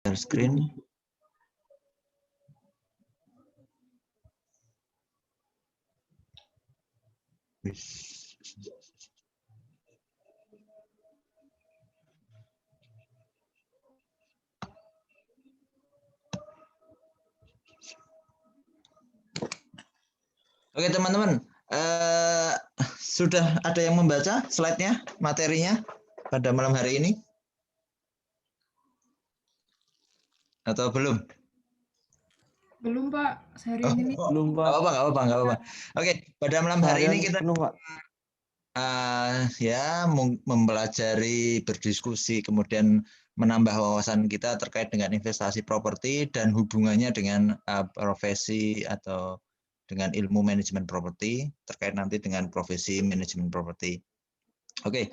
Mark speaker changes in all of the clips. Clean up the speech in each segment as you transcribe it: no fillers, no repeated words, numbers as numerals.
Speaker 1: share screen. Oke teman-teman, sudah ada yang membaca slide-nya, materinya pada malam hari ini? Atau belum?
Speaker 2: Belum Pak, seharian ini.
Speaker 3: Belum, Pak.
Speaker 1: Nggak apa-apa. Oke, pada malam hari ini kita
Speaker 3: penuh, Pak.
Speaker 1: ya mempelajari, berdiskusi, kemudian menambah wawasan kita terkait dengan investasi properti dan hubungannya dengan profesi atau dengan ilmu manajemen properti terkait nanti dengan profesi manajemen properti. Oke,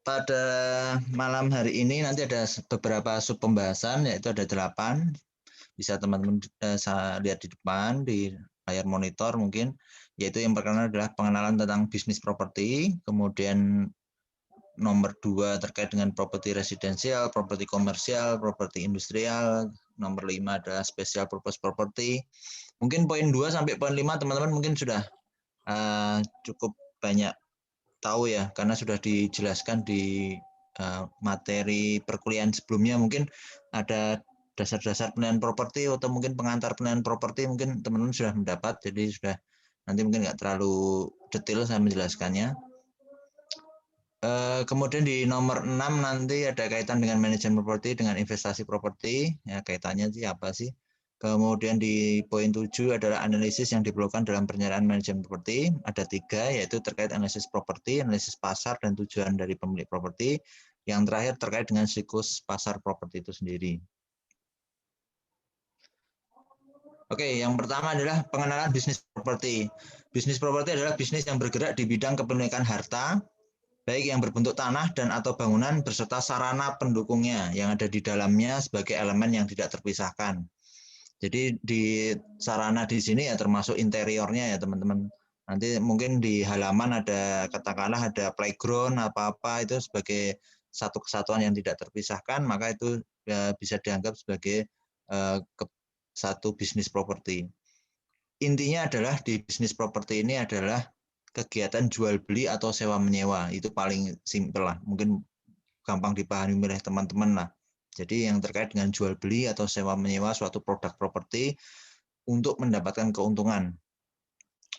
Speaker 1: pada malam hari ini nanti ada beberapa sub pembahasan, yaitu ada 8. Bisa teman-teman lihat di depan di layar monitor mungkin, yaitu yang pertama adalah pengenalan tentang bisnis properti, kemudian nomor 2 terkait dengan properti residensial, properti komersial, properti industrial, nomor 5 adalah special purpose property. Mungkin poin 2 sampai poin 5 teman-teman mungkin sudah cukup banyak tahu ya, karena sudah dijelaskan di materi perkuliahan sebelumnya. Mungkin ada dasar-dasar penilaian properti atau mungkin pengantar penilaian properti mungkin teman-teman sudah mendapat, jadi sudah nanti mungkin nggak terlalu detail saya menjelaskannya. Kemudian di nomor 6 nanti ada kaitan dengan manajemen properti dengan investasi properti, ya kaitannya sih apa sih? Kemudian di poin 7 adalah analisis yang diperlukan dalam perencanaan manajemen properti. Ada 3, yaitu terkait analisis properti, analisis pasar, dan tujuan dari pemilik properti. Yang terakhir terkait dengan siklus pasar properti itu sendiri. Oke, yang pertama adalah pengenalan bisnis properti. Bisnis properti adalah bisnis yang bergerak di bidang kepemilikan harta, baik yang berbentuk tanah dan atau bangunan beserta sarana pendukungnya yang ada di dalamnya sebagai elemen yang tidak terpisahkan. Jadi di sarana di sini ya termasuk interiornya ya teman-teman. Nanti mungkin di halaman ada katakanlah ada playground apa-apa itu sebagai satu kesatuan yang tidak terpisahkan, maka itu ya, bisa dianggap sebagai satu bisnis properti. Intinya adalah di bisnis properti ini adalah kegiatan jual beli atau sewa menyewa, itu paling simpel lah, mungkin gampang dipahami oleh teman-teman lah. Jadi yang terkait dengan jual beli atau sewa menyewa suatu produk properti untuk mendapatkan keuntungan.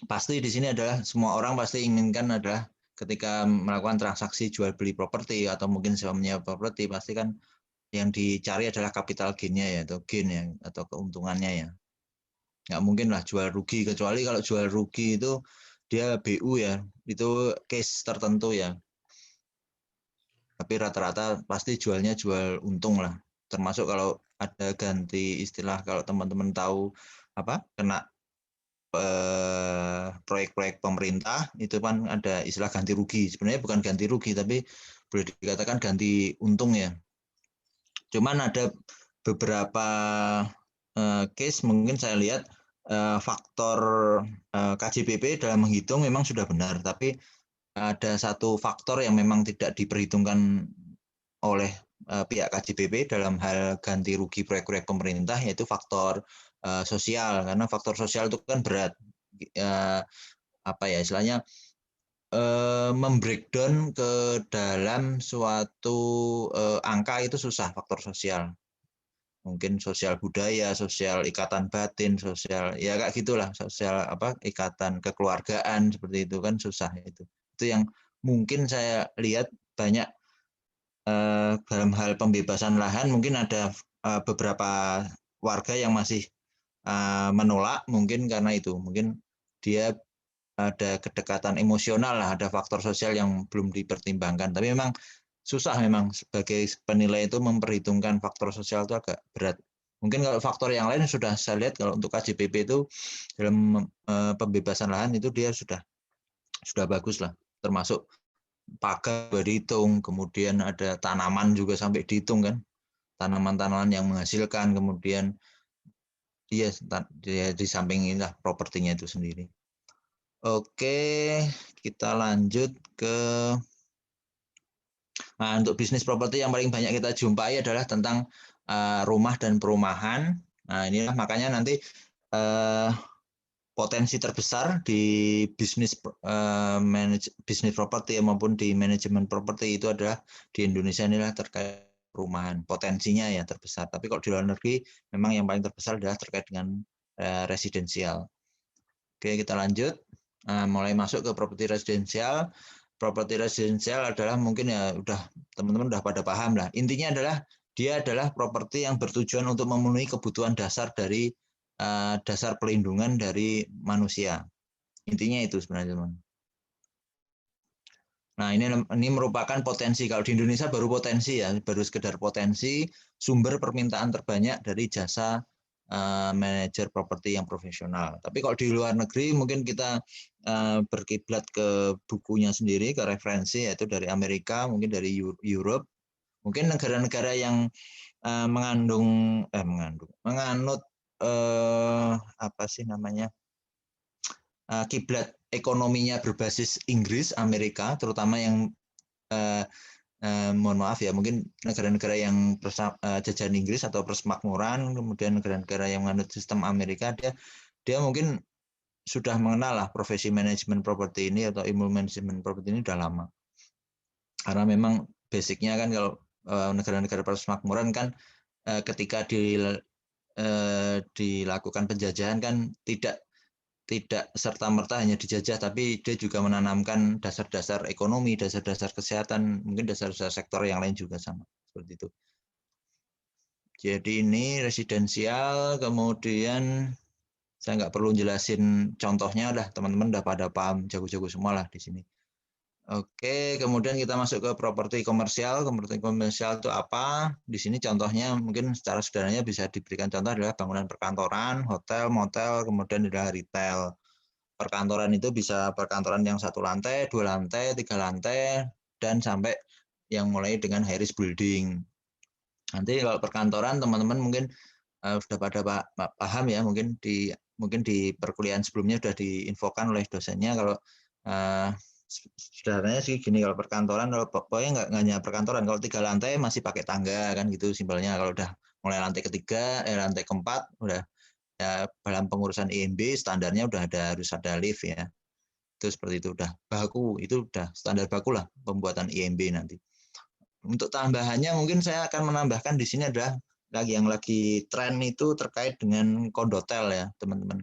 Speaker 1: Pasti di sini adalah semua orang pasti inginkan adalah ketika melakukan transaksi jual beli properti atau mungkin sewa menyewa properti, pasti kan yang dicari adalah capital gain-nya ya, atau gain ya, atau keuntungannya ya. Nggak mungkin lah jual rugi, kecuali kalau jual rugi itu dia BU ya, itu case tertentu ya. Tapi rata-rata pasti jualnya jual untung lah. Termasuk kalau ada ganti istilah, kalau teman-teman tahu apa kena proyek-proyek pemerintah itu kan ada istilah ganti rugi. Sebenarnya bukan ganti rugi tapi boleh dikatakan ganti untung ya. Cuman ada beberapa case mungkin saya lihat faktor KJPP dalam menghitung memang sudah benar, tapi ada satu faktor yang memang tidak diperhitungkan oleh pihak KJPP dalam hal ganti rugi proyek-proyek pemerintah, yaitu faktor sosial. Karena faktor sosial itu kan berat, apa ya istilahnya, membreakdown ke dalam suatu angka itu susah. Faktor sosial mungkin sosial budaya, sosial ikatan batin, sosial ya kayak gitulah, sosial apa ikatan kekeluargaan seperti itu kan susah itu yang mungkin saya lihat banyak dalam hal pembebasan lahan. Mungkin ada beberapa warga yang masih menolak, mungkin karena itu mungkin dia ada kedekatan emosional lah, ada faktor sosial yang belum dipertimbangkan. Tapi memang susah memang sebagai penilai itu memperhitungkan faktor sosial itu agak berat. Mungkin kalau faktor yang lain sudah saya lihat kalau untuk KJPP itu dalam pembebasan lahan itu dia sudah bagus lah, termasuk pagar juga dihitung, kemudian ada tanaman juga sampai dihitung kan, tanaman-tanaman yang menghasilkan, kemudian dia di samping inilah propertinya itu sendiri. Oke, kita lanjut ke Nah, untuk bisnis properti yang paling banyak kita jumpai adalah tentang rumah dan perumahan. Nah, inilah makanya nanti potensi terbesar di bisnis bisnis properti maupun di manajemen properti itu adalah di Indonesia inilah terkait perumahan. Potensinya ya terbesar. Tapi kalau di luar negeri memang yang paling terbesar adalah terkait dengan residensial. Oke, kita lanjut. Mulai masuk ke properti residensial. Properti residensial adalah mungkin ya teman-teman udah pada paham lah. Intinya adalah dia adalah properti yang bertujuan untuk memenuhi kebutuhan dasar dari dasar pelindungan dari manusia. Intinya itu sebenarnya, teman. Nah, ini merupakan potensi. Kalau di Indonesia baru potensi ya, baru sekedar potensi sumber permintaan terbanyak dari jasa manajer properti yang profesional. Tapi kalau di luar negeri mungkin kita berkiblat ke bukunya sendiri, ke referensi yaitu dari Amerika, mungkin dari Europe, mungkin negara-negara yang menganut apa sih namanya kiblat ekonominya berbasis Inggris, Amerika, terutama yang mohon maaf ya, mungkin negara-negara yang jajahan Inggris atau persemakmuran, kemudian negara-negara yang menganut sistem Amerika, dia mungkin sudah mengenal lah profesi manajemen properti ini atau ilmu manajemen properti ini udah lama. Karena memang basicnya kan kalau negara-negara persemakmuran kan ketika dilakukan penjajahan kan tidak serta-merta hanya dijajah, tapi dia juga menanamkan dasar-dasar ekonomi, dasar-dasar kesehatan, mungkin dasar-dasar sektor yang lain juga sama. Seperti itu. Jadi ini residensial, kemudian saya nggak perlu jelasin contohnya, teman-teman udah pada paham, jago-jago semua lah di sini. Oke, kemudian kita masuk ke properti komersial. Properti komersial itu apa? Di sini contohnya mungkin secara sederhananya bisa diberikan contoh adalah bangunan perkantoran, hotel, motel, kemudian adalah retail. Perkantoran itu bisa perkantoran yang 1 lantai, 2 lantai, 3 lantai, dan sampai yang mulai dengan high rise building. Nanti kalau perkantoran teman-teman mungkin sudah pada paham ya, mungkin di perkuliahan sebelumnya sudah diinfokan oleh dosennya kalau sederhananya sih gini, kalau perkantoran, kalau pokoknya nggak hanya perkantoran, kalau 3 lantai masih pakai tangga kan gitu simpelnya. Kalau udah mulai lantai ketiga, lantai keempat udah ya, dalam pengurusan IMB standarnya udah harus ada lift ya. Itu seperti itu, udah baku, itu udah standar baku lah pembuatan IMB nanti. Untuk tambahannya mungkin saya akan menambahkan di sini adalah yang lagi tren itu terkait dengan kondotel ya teman-teman.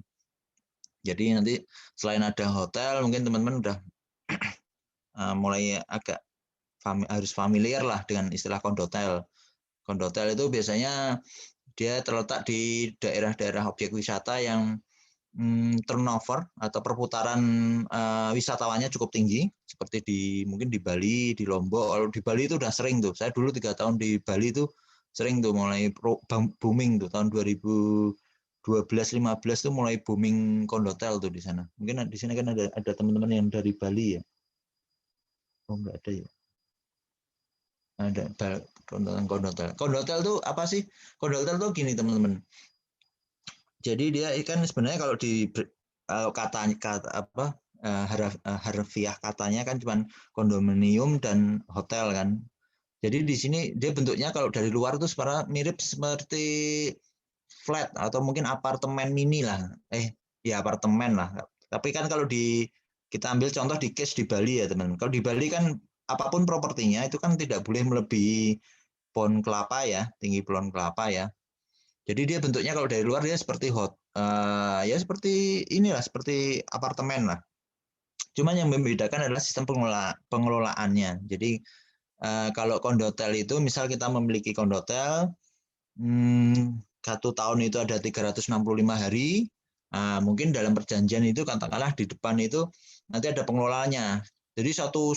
Speaker 1: Jadi nanti selain ada hotel mungkin teman-teman udah mulai agak harus familiar lah dengan istilah kondotel. Kondotel itu biasanya dia terletak di daerah-daerah objek wisata yang turnover atau perputaran wisatawannya cukup tinggi, seperti mungkin di Bali, di Lombok. Kalau di Bali itu udah sering tuh. Saya dulu 3 tahun di Bali itu sering tuh mulai booming tuh tahun 2012-15 tuh mulai booming kondotel tuh di sana. Mungkin di sini kan ada teman-teman yang dari Bali ya. Oh enggak ada ya. Ada kondotel. Kondotel tuh apa sih? Kondotel tuh gini teman-teman. Jadi dia kan sebenarnya kalau harfiah katanya kan cuma kondominium dan hotel kan. Jadi di sini dia bentuknya kalau dari luar tuh mirip seperti flat atau mungkin apartemen mini lah. Ya apartemen lah. Tapi kan kalau kita ambil contoh di case di Bali ya teman. Kalau di Bali kan apapun propertinya itu kan tidak boleh melebihi pohon kelapa ya, tinggi pohon kelapa ya. Jadi dia bentuknya kalau dari luar dia seperti ya seperti inilah, seperti apartemen lah. Cuman yang membedakan adalah sistem pengelolaannya. Jadi kalau kondotel itu misal kita memiliki kondotel 1 tahun itu ada 365 hari. Mungkin dalam perjanjian itu katakanlah di depan itu nanti ada pengelolanya. Jadi satu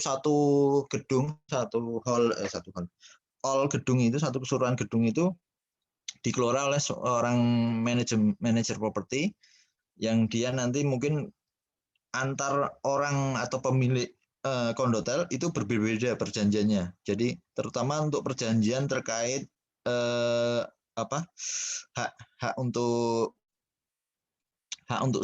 Speaker 1: gedung, satu hall gedung itu, satu keseluruhan gedung itu dikelola oleh seorang manajer properti yang dia nanti mungkin antar orang atau pemilik kondotel itu berbeda perjanjiannya. Jadi terutama untuk perjanjian terkait hak untuk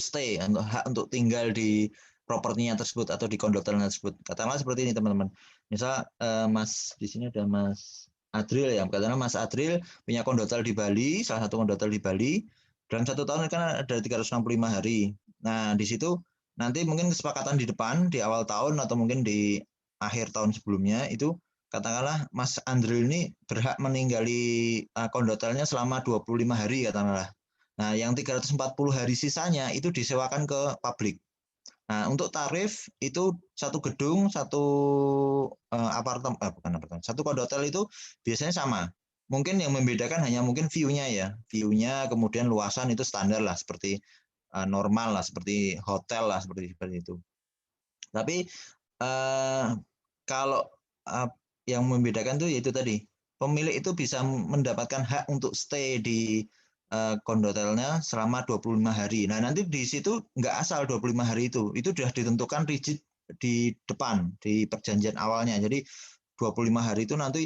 Speaker 1: stay, hak untuk tinggal di propertinya tersebut atau di kondotelnya tersebut. Katakanlah seperti ini teman-teman. Misal Mas di sini ada Mas Adril ya. Katakanlah Mas Adril punya kondotel di Bali, salah satu kondotel di Bali. Dalam 1 tahun kan ada 365 hari. Nah di situ nanti mungkin kesepakatan di depan di awal tahun atau mungkin di akhir tahun sebelumnya itu katakanlah Mas Adril ini berhak meninggali kondotelnya selama 25 hari katakanlah. Nah, yang 340 hari sisanya itu disewakan ke publik. Nah, untuk tarif itu satu gedung, satu apartemen, bukan apartemen, satu kondotel itu biasanya sama. Mungkin yang membedakan hanya mungkin view-nya ya. View-nya kemudian luasan itu standar lah seperti normal lah, seperti hotel lah seperti itu. Tapi kalau yang membedakan tuh yaitu tadi pemilik itu bisa mendapatkan hak untuk stay di kondotelnya selama 25 hari. Nah, nanti di situ nggak asal 25 hari itu sudah ditentukan rigid di depan, di perjanjian awalnya. Jadi 25 hari itu nanti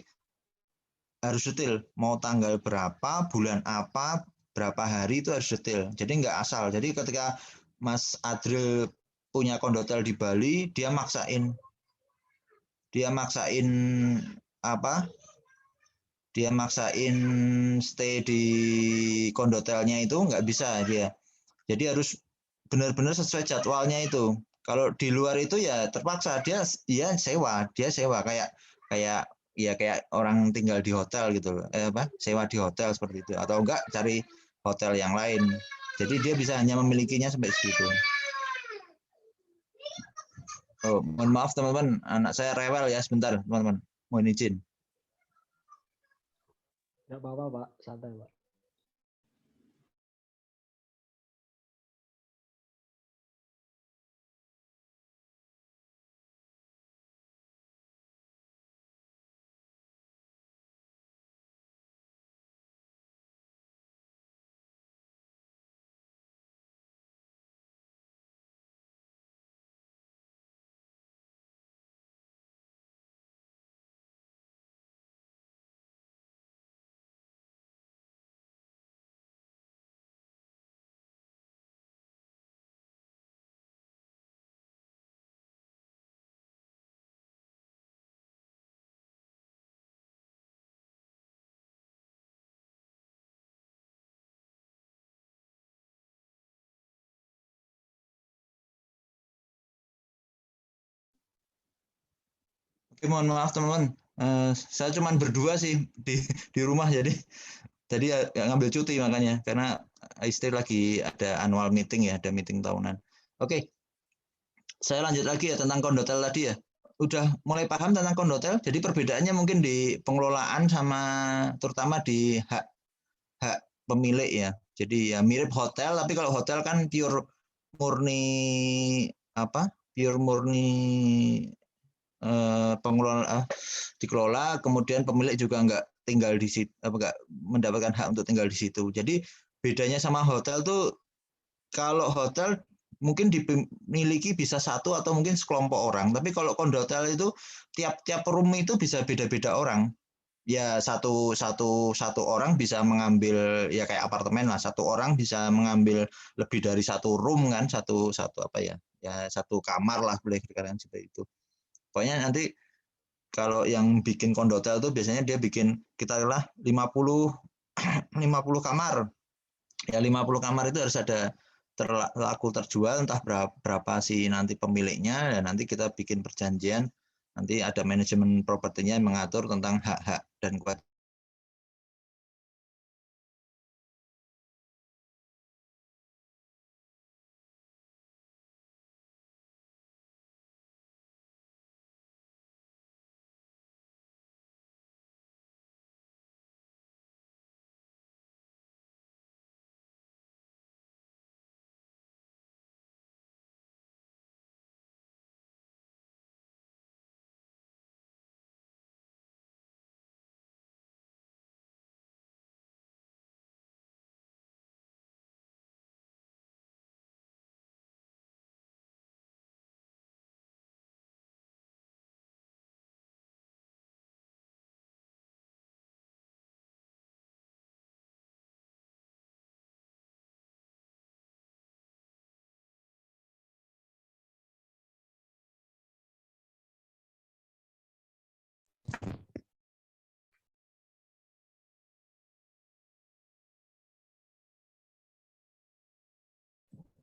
Speaker 1: harus detail, mau tanggal berapa, bulan apa, berapa hari itu harus detail. Jadi nggak asal. Jadi ketika Mas Adril punya kondotel di Bali, dia maksain apa? Dia maksain stay di kondotelnya itu nggak bisa dia. Jadi harus benar-benar sesuai jadwalnya itu. Kalau di luar itu ya terpaksa dia sewa kayak kayak ya kayak orang tinggal di hotel gitu. Sewa di hotel seperti itu atau enggak cari hotel yang lain. Jadi dia bisa hanya memilikinya sampai situ. Oh, mohon maaf teman-teman, anak saya rewel ya sebentar teman-teman. Mohon izin.
Speaker 3: Nggak apa-apa, Pak. Santai, Pak.
Speaker 1: Oke, mohon maaf teman-teman. Saya cuma berdua sih di rumah jadi ya ngambil cuti makanya karena istri lagi ada annual meeting ya, ada meeting tahunan. Oke, saya lanjut lagi ya tentang kondotel tadi ya. Udah mulai paham tentang kondotel? Jadi perbedaannya mungkin di pengelolaan sama terutama di hak hak pemilik ya. Jadi ya mirip hotel, tapi kalau hotel kan pure murni apa? Pure murni pengelola dikelola, kemudian pemilik juga nggak tinggal di situ, nggak mendapatkan hak untuk tinggal di situ. Jadi bedanya sama hotel tuh kalau hotel mungkin dimiliki bisa satu atau mungkin sekelompok orang, tapi kalau kondotel itu tiap-tiap room itu bisa beda-beda orang. Ya satu orang bisa mengambil ya kayak apartemen lah, satu orang bisa mengambil lebih dari satu room kan, satu satu apa ya, ya satu kamar lah boleh dikatakan seperti itu. Pokoknya nanti kalau yang bikin kondotel tuh biasanya dia bikin kita lah 50 50 kamar. Ya 50 kamar itu harus ada laku terjual entah berapa sih nanti pemiliknya dan nanti kita bikin perjanjian nanti ada manajemen propertinya yang mengatur tentang hak-hak dan kewajiban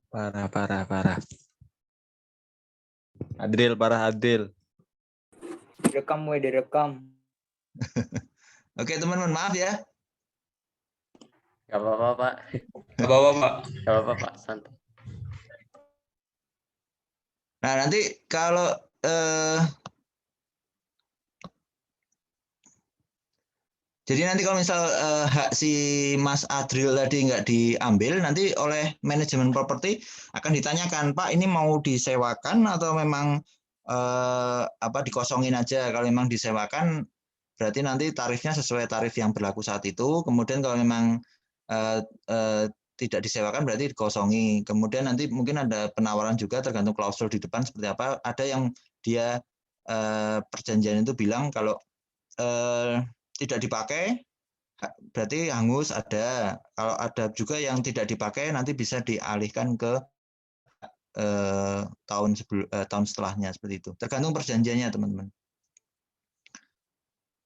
Speaker 4: Parah. Adril, parah Adril.
Speaker 5: Direkam.
Speaker 1: Oke, teman-teman, maaf ya.
Speaker 6: Gak apa-apa, Pak.
Speaker 7: Gak apa-apa, Pak.
Speaker 6: Gak apa-apa, Pak. Santai.
Speaker 1: Nah, nanti kalau jadi nanti kalau misal hak si Mas Adril tadi nggak diambil, nanti oleh manajemen properti akan ditanyakan, Pak, ini mau disewakan atau memang dikosongin aja. Kalau memang disewakan, berarti nanti tarifnya sesuai tarif yang berlaku saat itu. Kemudian kalau memang tidak disewakan, berarti dikosongi. Kemudian nanti mungkin ada penawaran juga tergantung klausul di depan seperti apa. Ada yang dia perjanjian itu bilang kalau tidak dipakai berarti hangus ada. Kalau ada juga yang tidak dipakai nanti bisa dialihkan ke tahun setelahnya seperti itu. Tergantung perjanjiannya, teman-teman.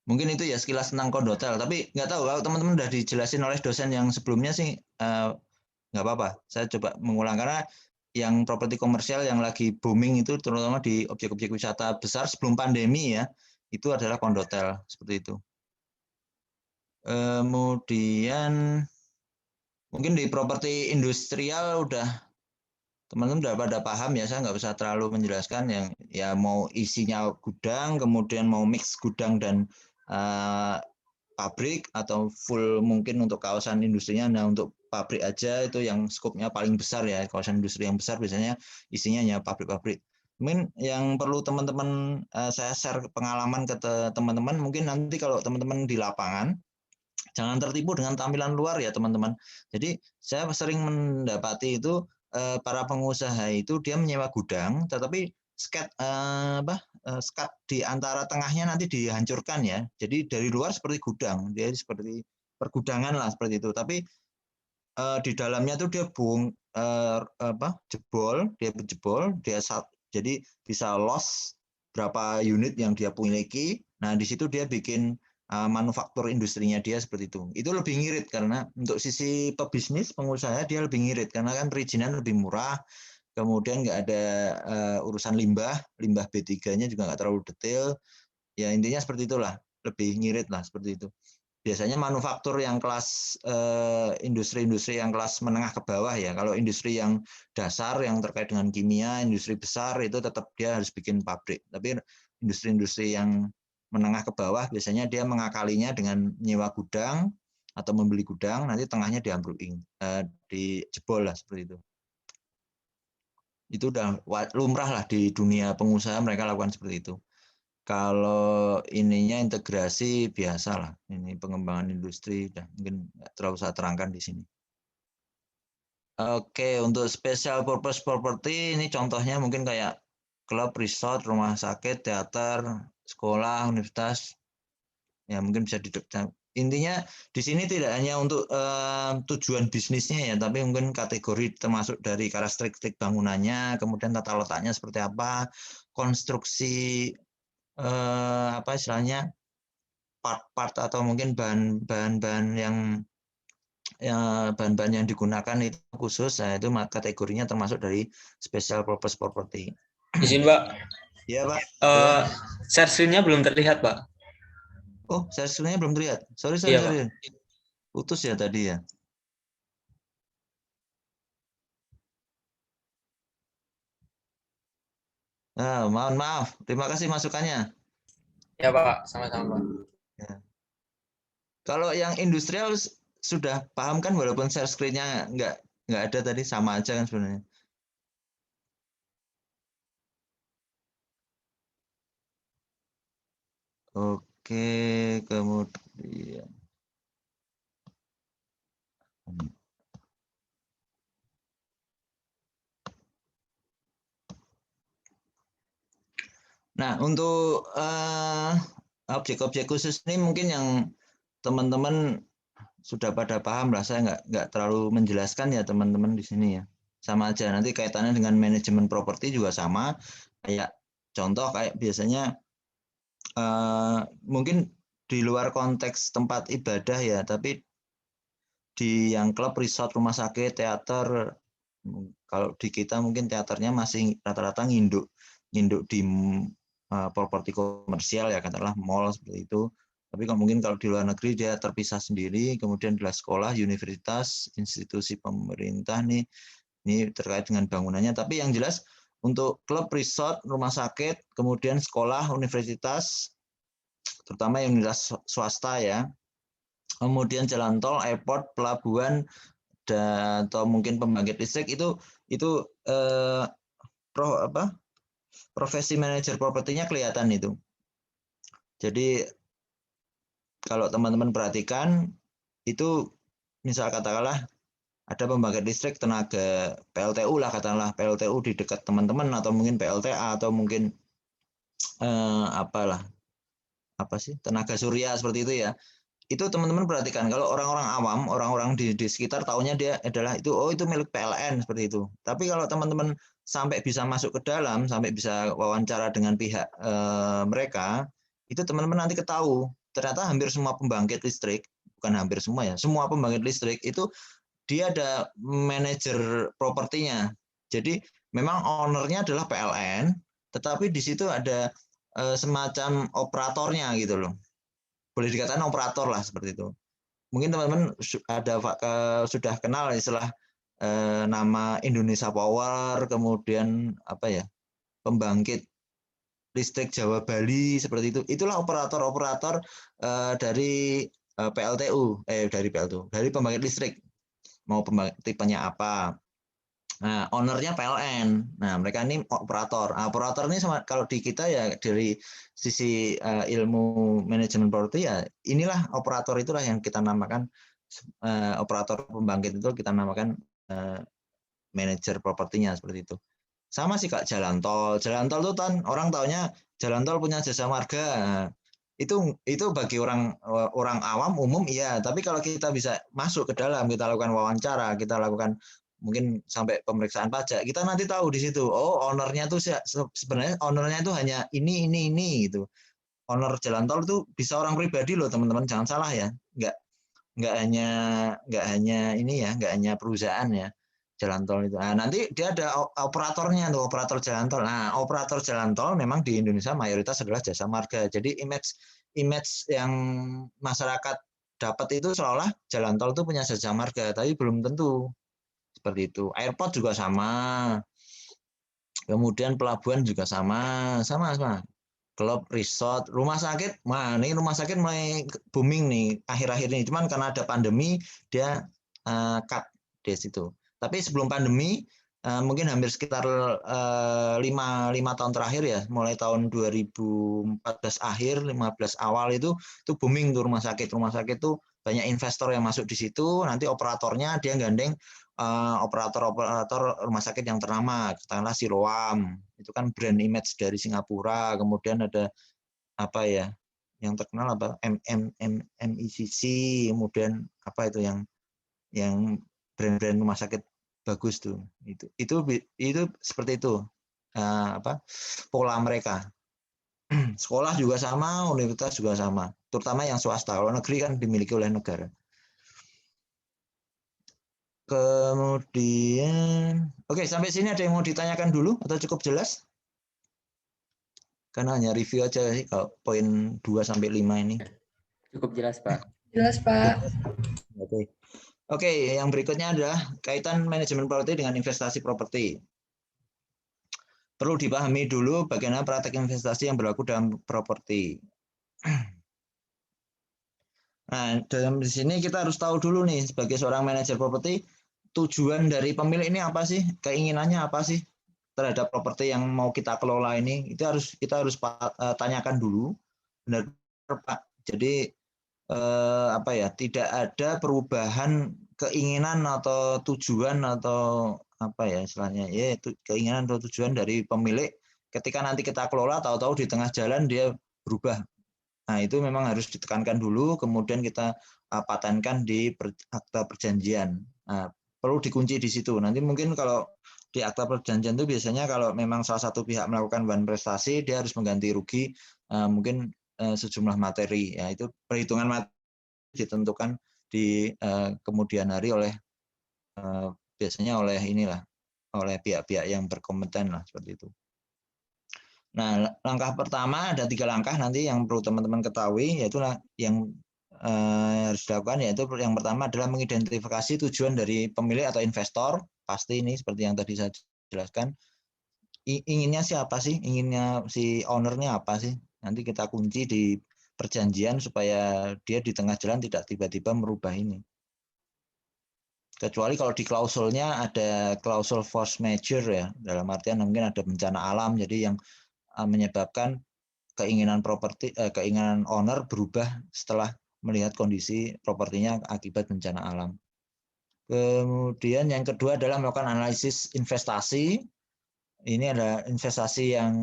Speaker 1: Mungkin itu ya sekilas tentang kondotel. Tapi nggak tahu kalau teman-teman udah dijelasin oleh dosen yang sebelumnya sih nggak apa-apa. Saya coba mengulang karena yang properti komersial yang lagi booming itu terutama di objek-objek wisata besar sebelum pandemi ya, itu adalah kondotel seperti itu. Kemudian mungkin di properti industrial udah teman-teman udah pada paham ya, saya nggak usah terlalu menjelaskan yang ya mau isinya gudang, kemudian mau mix gudang dan pabrik atau full mungkin untuk kawasan industrinya. Nah untuk pabrik aja itu yang skopnya paling besar ya, kawasan industri yang besar biasanya isinya hanya pabrik-pabrik. Mungkin yang perlu teman-teman saya share pengalaman ke teman-teman, mungkin nanti kalau teman-teman di lapangan jangan tertipu dengan tampilan luar ya teman-teman. Jadi saya sering mendapati itu para pengusaha itu dia menyewa gudang, tetapi skat di antara tengahnya nanti dihancurkan ya. Jadi dari luar seperti gudang, dia seperti pergudangan lah seperti itu. Tapi di dalamnya tuh dia jebol, jadi bisa loss berapa unit yang dia miliki. Nah di situ dia bikin manufaktur industrinya dia seperti itu. Itu lebih ngirit karena untuk sisi pebisnis pengusaha dia lebih ngirit karena kan perizinan lebih murah. Kemudian nggak ada urusan limbah B3-nya juga nggak terlalu detail. Ya intinya seperti itulah, lebih ngirit lah seperti itu. Biasanya manufaktur yang kelas industri-industri yang kelas menengah ke bawah ya. Kalau industri yang dasar yang terkait dengan kimia, industri besar itu tetap dia harus bikin pabrik. Tapi industri-industri yang menengah ke bawah biasanya dia mengakalinya dengan nyewa gudang atau membeli gudang, nanti tengahnya dijebol lah seperti itu. Itu udah lumrah lah di dunia pengusaha, mereka lakukan seperti itu. Kalau ininya integrasi biasa lah, ini pengembangan industri, mungkin nggak terlalu saya terangkan di sini. Oke, untuk special purpose property ini contohnya mungkin kayak klub, resort, rumah sakit, teater, sekolah, universitas, ya mungkin bisa didekatkan. Intinya di sini tidak hanya untuk tujuan bisnisnya ya, tapi mungkin kategori termasuk dari karakteristik bangunannya, kemudian tata letaknya seperti apa, konstruksi istilahnya part-part atau mungkin bahan-bahan yang digunakan itu khusus, nah itu kategorinya termasuk dari special purpose property.
Speaker 7: Izin, Pak.
Speaker 1: Iya, Pak.
Speaker 7: Share screen-nya belum terlihat, Pak.
Speaker 1: Oh, share screen-nya belum terlihat. Sorry.
Speaker 7: Iya, Pak.
Speaker 1: Putus ya tadi ya. Nah, mohon maaf. Terima kasih masukannya.
Speaker 7: Ya, Pak. Sama-sama, Pak.
Speaker 1: Ya. Kalau yang industrial sudah paham kan, walaupun share screen-nya nggak ada tadi, sama aja kan sebenarnya. Oke, kemudian nah untuk objek-objek khusus ini mungkin yang teman-teman sudah pada paham lah, saya nggak terlalu menjelaskan ya teman-teman di sini ya, sama aja nanti kaitannya dengan manajemen properti juga sama, kayak contoh kayak biasanya mungkin di luar konteks tempat ibadah ya, tapi di yang klub, resort, rumah sakit, teater, Kalau di kita mungkin teaternya masih rata-rata nginduk di properti komersial ya, katakanlah mall seperti itu. Tapi mungkin kalau di luar negeri dia terpisah sendiri, kemudian adalah sekolah, universitas, institusi pemerintah nih, ini terkait dengan bangunannya. Tapi yang jelas untuk klub, resort, rumah sakit, kemudian sekolah, universitas, terutama yang universitas swasta ya, kemudian jalan tol, airport, pelabuhan, dan atau mungkin pembangkit listrik itu profesi manajer propertinya kelihatan itu. Jadi kalau teman-teman perhatikan itu misal katakanlah ada pembangkit listrik tenaga PLTU lah, katakanlah PLTU di dekat teman-teman, atau mungkin PLTA, atau mungkin tenaga surya seperti itu ya. Itu teman-teman perhatikan, kalau orang-orang awam, orang-orang di sekitar taunya dia adalah itu, oh itu milik PLN seperti itu. Tapi kalau teman-teman sampai bisa masuk ke dalam, sampai bisa wawancara dengan pihak mereka, itu teman-teman nanti ketahui ternyata hampir semua pembangkit listrik, bukan hampir semua ya, semua pembangkit listrik itu dia ada manajer propertinya. Jadi memang ownernya adalah PLN, tetapi di situ ada semacam operatornya gitu loh. Boleh dikatakan operator lah seperti itu. Mungkin teman-teman sudah kenal istilah nama Indonesia Power, kemudian pembangkit listrik Jawa Bali seperti itu. Itulah operator-operator dari PLTU, dari pembangkit listrik. Mau tipenya apa? Nah, ownernya PLN. Nah, mereka ini operator. Nah, operator ini kalau di kita ya dari sisi ilmu manajemen properti ya, inilah operator itulah yang kita namakan operator pembangkit itu kita namakan manajer propertinya seperti itu. Sama sih Kak, jalan tol. Jalan tol itu kan orang taunya jalan tol punya jasa marga. Nah, itu bagi orang awam umum iya, tapi kalau kita bisa masuk ke dalam, kita lakukan wawancara, kita lakukan mungkin sampai pemeriksaan pajak, kita nanti tahu di situ, oh ownernya tuh sebenarnya ownernya itu hanya ini gitu. Owner jalan tol itu bisa orang pribadi loh teman-teman, jangan salah ya, nggak hanya ini ya, nggak hanya perusahaan ya jalan tol itu. Nah, nanti dia ada operatornya tuh, operator jalan tol. Nah, operator jalan tol memang di Indonesia mayoritas adalah jasa marga. Jadi image yang masyarakat dapat itu seolah jalan tol itu punya jasa marga, tapi belum tentu seperti itu. Airport juga sama. Kemudian pelabuhan juga sama. Klub, resort, rumah sakit. Nah, ini rumah sakit mulai booming nih akhir-akhir ini. Cuman karena ada pandemi dia cut di situ. Tapi sebelum pandemi mungkin hampir sekitar 5 tahun terakhir ya, mulai tahun 2014 akhir, 15 awal itu booming tuh rumah sakit. Rumah sakit tuh banyak investor yang masuk di situ, nanti operatornya dia gandeng operator rumah sakit yang ternama, katakanlah Siloam, itu kan brand image dari Singapura. Kemudian ada yang terkenal MICC, kemudian itu yang brand-brand rumah sakit bagus tuh. Itu seperti itu pola mereka. Sekolah juga sama, universitas juga sama, terutama yang swasta. Kalau negeri kan dimiliki oleh negara. Kemudian, oke, sampai sini ada yang mau ditanyakan dulu atau cukup jelas? Karena hanya review aja sih kalau poin 2 sampai 5 ini.
Speaker 6: Cukup jelas, Pak.
Speaker 2: Jelas, Pak.
Speaker 1: Oke, yang berikutnya adalah kaitan manajemen properti dengan investasi properti. Perlu dipahami dulu bagaimana praktek investasi yang berlaku dalam properti. Nah, dalam di sini kita harus tahu dulu nih sebagai seorang manajer properti, tujuan dari pemilik ini apa sih? Keinginannya apa sih terhadap properti yang mau kita kelola ini? Kita harus tanyakan dulu, benar Pak. Jadi tidak ada perubahan keinginan atau tujuan atau istilahnya ya, keinginan atau tujuan dari pemilik ketika nanti kita kelola tahu-tahu di tengah jalan dia berubah. Nah, itu memang harus ditekankan dulu, kemudian kita patenkan di akta perjanjian. Nah, perlu dikunci di situ. Nanti mungkin kalau di akta perjanjian itu biasanya kalau memang salah satu pihak melakukan bahan prestasi, dia harus mengganti rugi mungkin sejumlah materi. Ya, itu perhitungan materi ditentukan di kemudian hari oleh biasanya oleh oleh pihak-pihak yang berkompeten lah seperti itu. Nah, langkah pertama ada 3 langkah nanti yang perlu teman-teman ketahui, yaitu yang harus dilakukan, yaitu yang pertama adalah mengidentifikasi tujuan dari pemilik atau investor. Pasti ini seperti yang tadi saya jelaskan. Inginnya siapa sih? Inginnya si ownernya apa sih? Nanti kita kunci di perjanjian supaya dia di tengah jalan tidak tiba-tiba merubah ini. Kecuali kalau di klausulnya ada klausul force majeure ya, dalam artian mungkin ada bencana alam, jadi yang menyebabkan keinginan owner berubah setelah melihat kondisi propertinya akibat bencana alam. Kemudian yang kedua adalah melakukan analisis investasi. Ini adalah investasi yang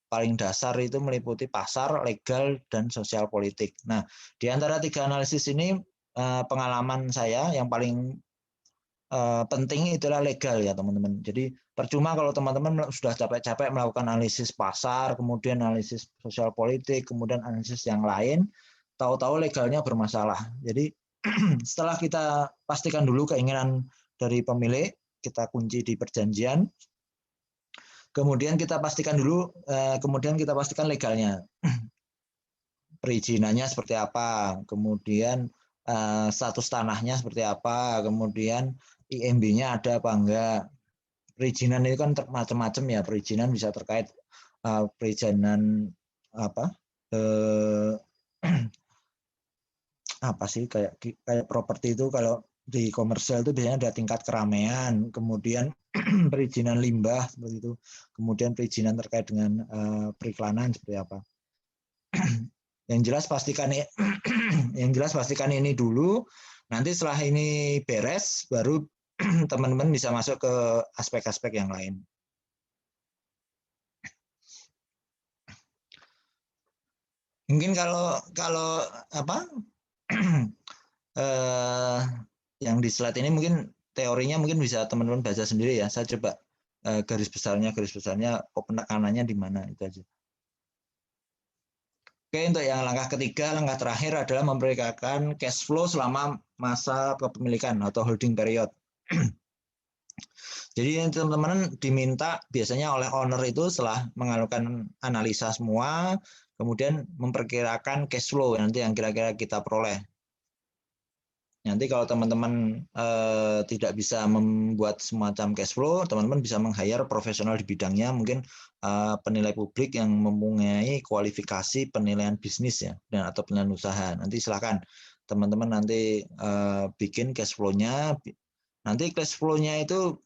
Speaker 1: paling dasar itu meliputi pasar, legal, dan sosial politik. Nah, di antara 3 analisis ini pengalaman saya yang paling penting itulah legal ya teman-teman. Jadi percuma kalau teman-teman sudah capek-capek melakukan analisis pasar, kemudian analisis sosial politik, kemudian analisis yang lain, tahu-tahu legalnya bermasalah. Jadi setelah kita pastikan dulu keinginan dari pemilik, kita kunci di perjanjian, kemudian kita pastikan dulu, kemudian kita pastikan legalnya, perizinannya seperti apa, kemudian status tanahnya seperti apa, kemudian IMB-nya ada apa enggak. Perizinan itu kan macam-macam ya, perizinan bisa terkait perizinan apa apa sih kayak properti itu kalau di komersial itu biasanya ada tingkat keramaian, kemudian perizinan limbah seperti itu, kemudian perizinan terkait dengan periklanan seperti apa. Yang jelas pastikan ini dulu. Nanti setelah ini beres, baru teman-teman bisa masuk ke aspek-aspek yang lain. Mungkin kalau apa yang di slide ini mungkin teorinya mungkin bisa teman-teman baca sendiri ya. Saya coba garis besarnya penekanannya di mana itu aja. Oke, untuk yang langkah ketiga, langkah terakhir adalah memperkirakan cash flow selama masa kepemilikan atau holding period. Jadi teman-teman diminta biasanya oleh owner itu setelah mengajukan analisa semua, kemudian memperkirakan cash flow nanti yang kira-kira kita peroleh. Nanti kalau teman-teman tidak bisa membuat semacam cash flow, teman-teman bisa meng-hire profesional di bidangnya, mungkin penilai publik yang mempunyai kualifikasi penilaian bisnis ya, dan atau penilaian usaha. Nanti silakan teman-teman nanti bikin cash flow-nya. Nanti cash flow-nya itu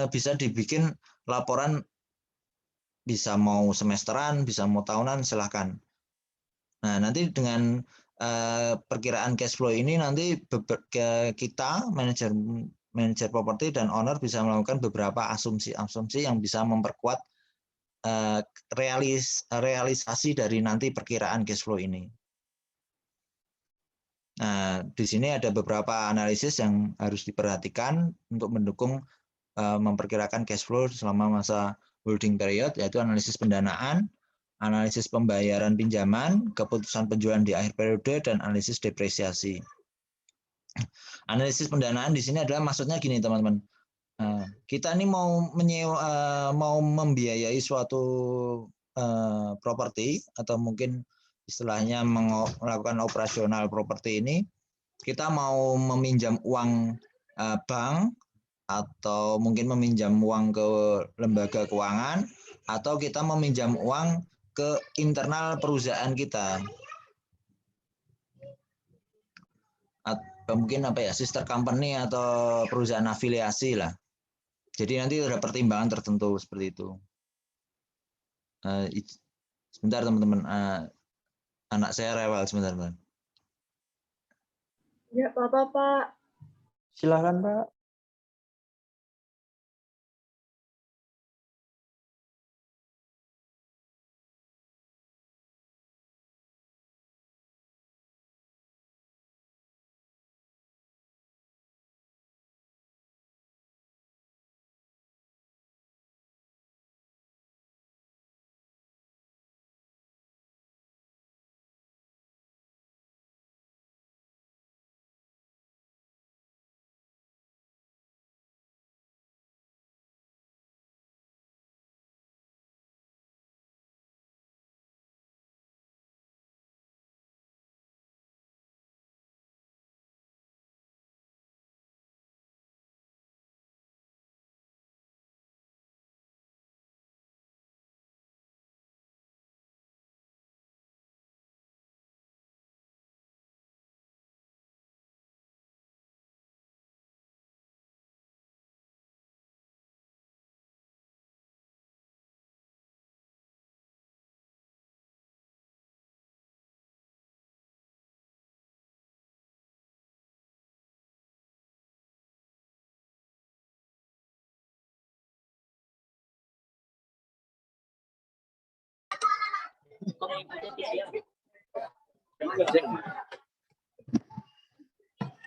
Speaker 1: bisa dibikin laporan, bisa mau semesteran, bisa mau tahunan, silakan. Nah, nanti dengan perkiraan cash flow ini nanti kita manajer properti dan owner bisa melakukan beberapa asumsi yang bisa memperkuat realisasi dari nanti perkiraan cash flow ini. Nah, di sini ada beberapa analisis yang harus diperhatikan untuk mendukung memperkirakan cash flow selama masa holding period, yaitu analisis pendanaan, analisis pembayaran pinjaman, keputusan penjualan di akhir periode, dan analisis depresiasi. Analisis pendanaan di sini adalah maksudnya gini teman-teman, kita ini mau membiayai suatu properti atau mungkin istilahnya melakukan operasional properti ini, kita mau meminjam uang bank atau mungkin meminjam uang ke lembaga keuangan atau kita meminjam uang ke internal perusahaan kita, atau mungkin apa ya, sister company atau perusahaan afiliasi lah. Jadi nanti ada pertimbangan tertentu seperti itu. Sebentar teman-teman, anak saya rewel sebentar.
Speaker 4: Ya, Pak.
Speaker 3: Silakan Pak.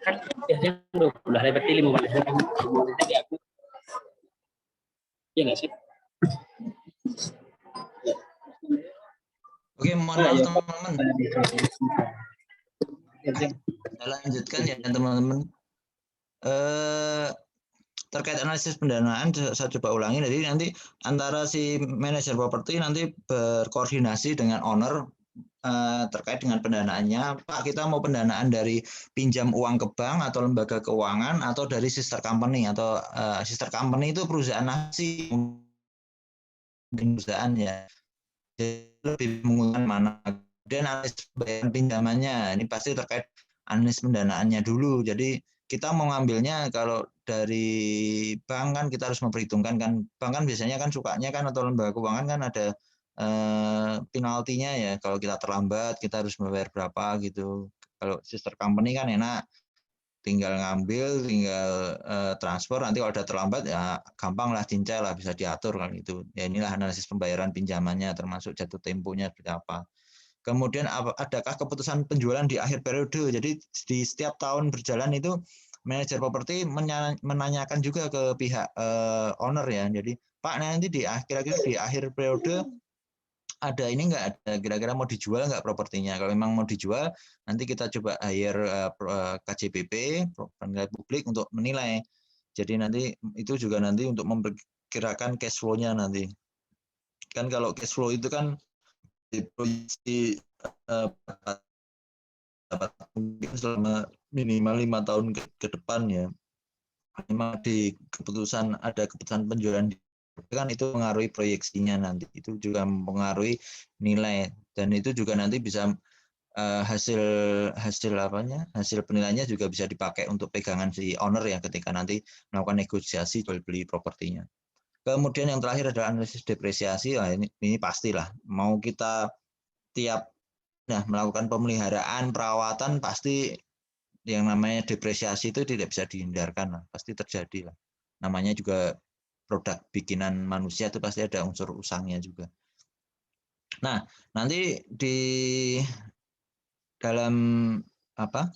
Speaker 6: Kan biasanya udah berarti 15 menit tadi aku. Iya nggak sih?
Speaker 1: Oke, mohon maaf teman-teman. Saya lanjutkan ya teman-teman. Terkait analisis pendanaan saya coba ulangi. Jadi nanti antara si manajer properti nanti berkoordinasi dengan owner terkait dengan pendanaannya. Pak, kita mau pendanaan dari pinjam uang ke bank atau lembaga keuangan atau dari sister company atau sister company itu perusahaan nasi perusahaan ya. Jadi lebih menguntungkan mana. Kemudian analisis pembayaran pinjamannya ini pasti terkait analisis pendanaannya dulu. Jadi kita mau ngambilnya kalau dari bank kan kita harus memperhitungkan kan bank kan biasanya kan sukanya kan atau lembaga keuangan kan ada penaltinya ya kalau kita terlambat kita harus membayar berapa gitu. Kalau sister company kan enak tinggal ngambil tinggal transfer nanti kalau ada terlambat ya gampang lah cincai lah bisa diatur kan itu. Ya inilah analisis pembayaran pinjamannya termasuk jatuh temponya seperti apa. Kemudian adakah keputusan penjualan di akhir periode? Jadi di setiap tahun berjalan itu manajer properti menanyakan juga ke pihak owner ya. Jadi Pak nanti kira-kira di akhir periode ada ini nggak ada kira-kira mau dijual nggak propertinya? Kalau memang mau dijual nanti kita coba hire KJPP penilai publik untuk menilai. Jadi nanti itu juga nanti untuk memperkirakan cash flow-nya nanti. Kan kalau cash flow itu kan diproyeksi dapat mungkin selama minimal 5 tahun ke depan ya. Memang di keputusan ada keputusan penjualan kan itu mengaruhi proyeksinya nanti. Itu juga mempengaruhi nilai dan itu juga nanti bisa hasil penilaiannya juga bisa dipakai untuk pegangan si owner ya ketika nanti melakukan negosiasi jual beli propertinya. Kemudian yang terakhir adalah analisis depresiasi. Nah, ini pastilah mau kita tiap melakukan pemeliharaan perawatan pasti yang namanya depresiasi itu tidak bisa dihindarkan lah. Pasti terjadi lah. Namanya juga produk bikinan manusia itu pasti ada unsur usangnya juga. Nah nanti di dalam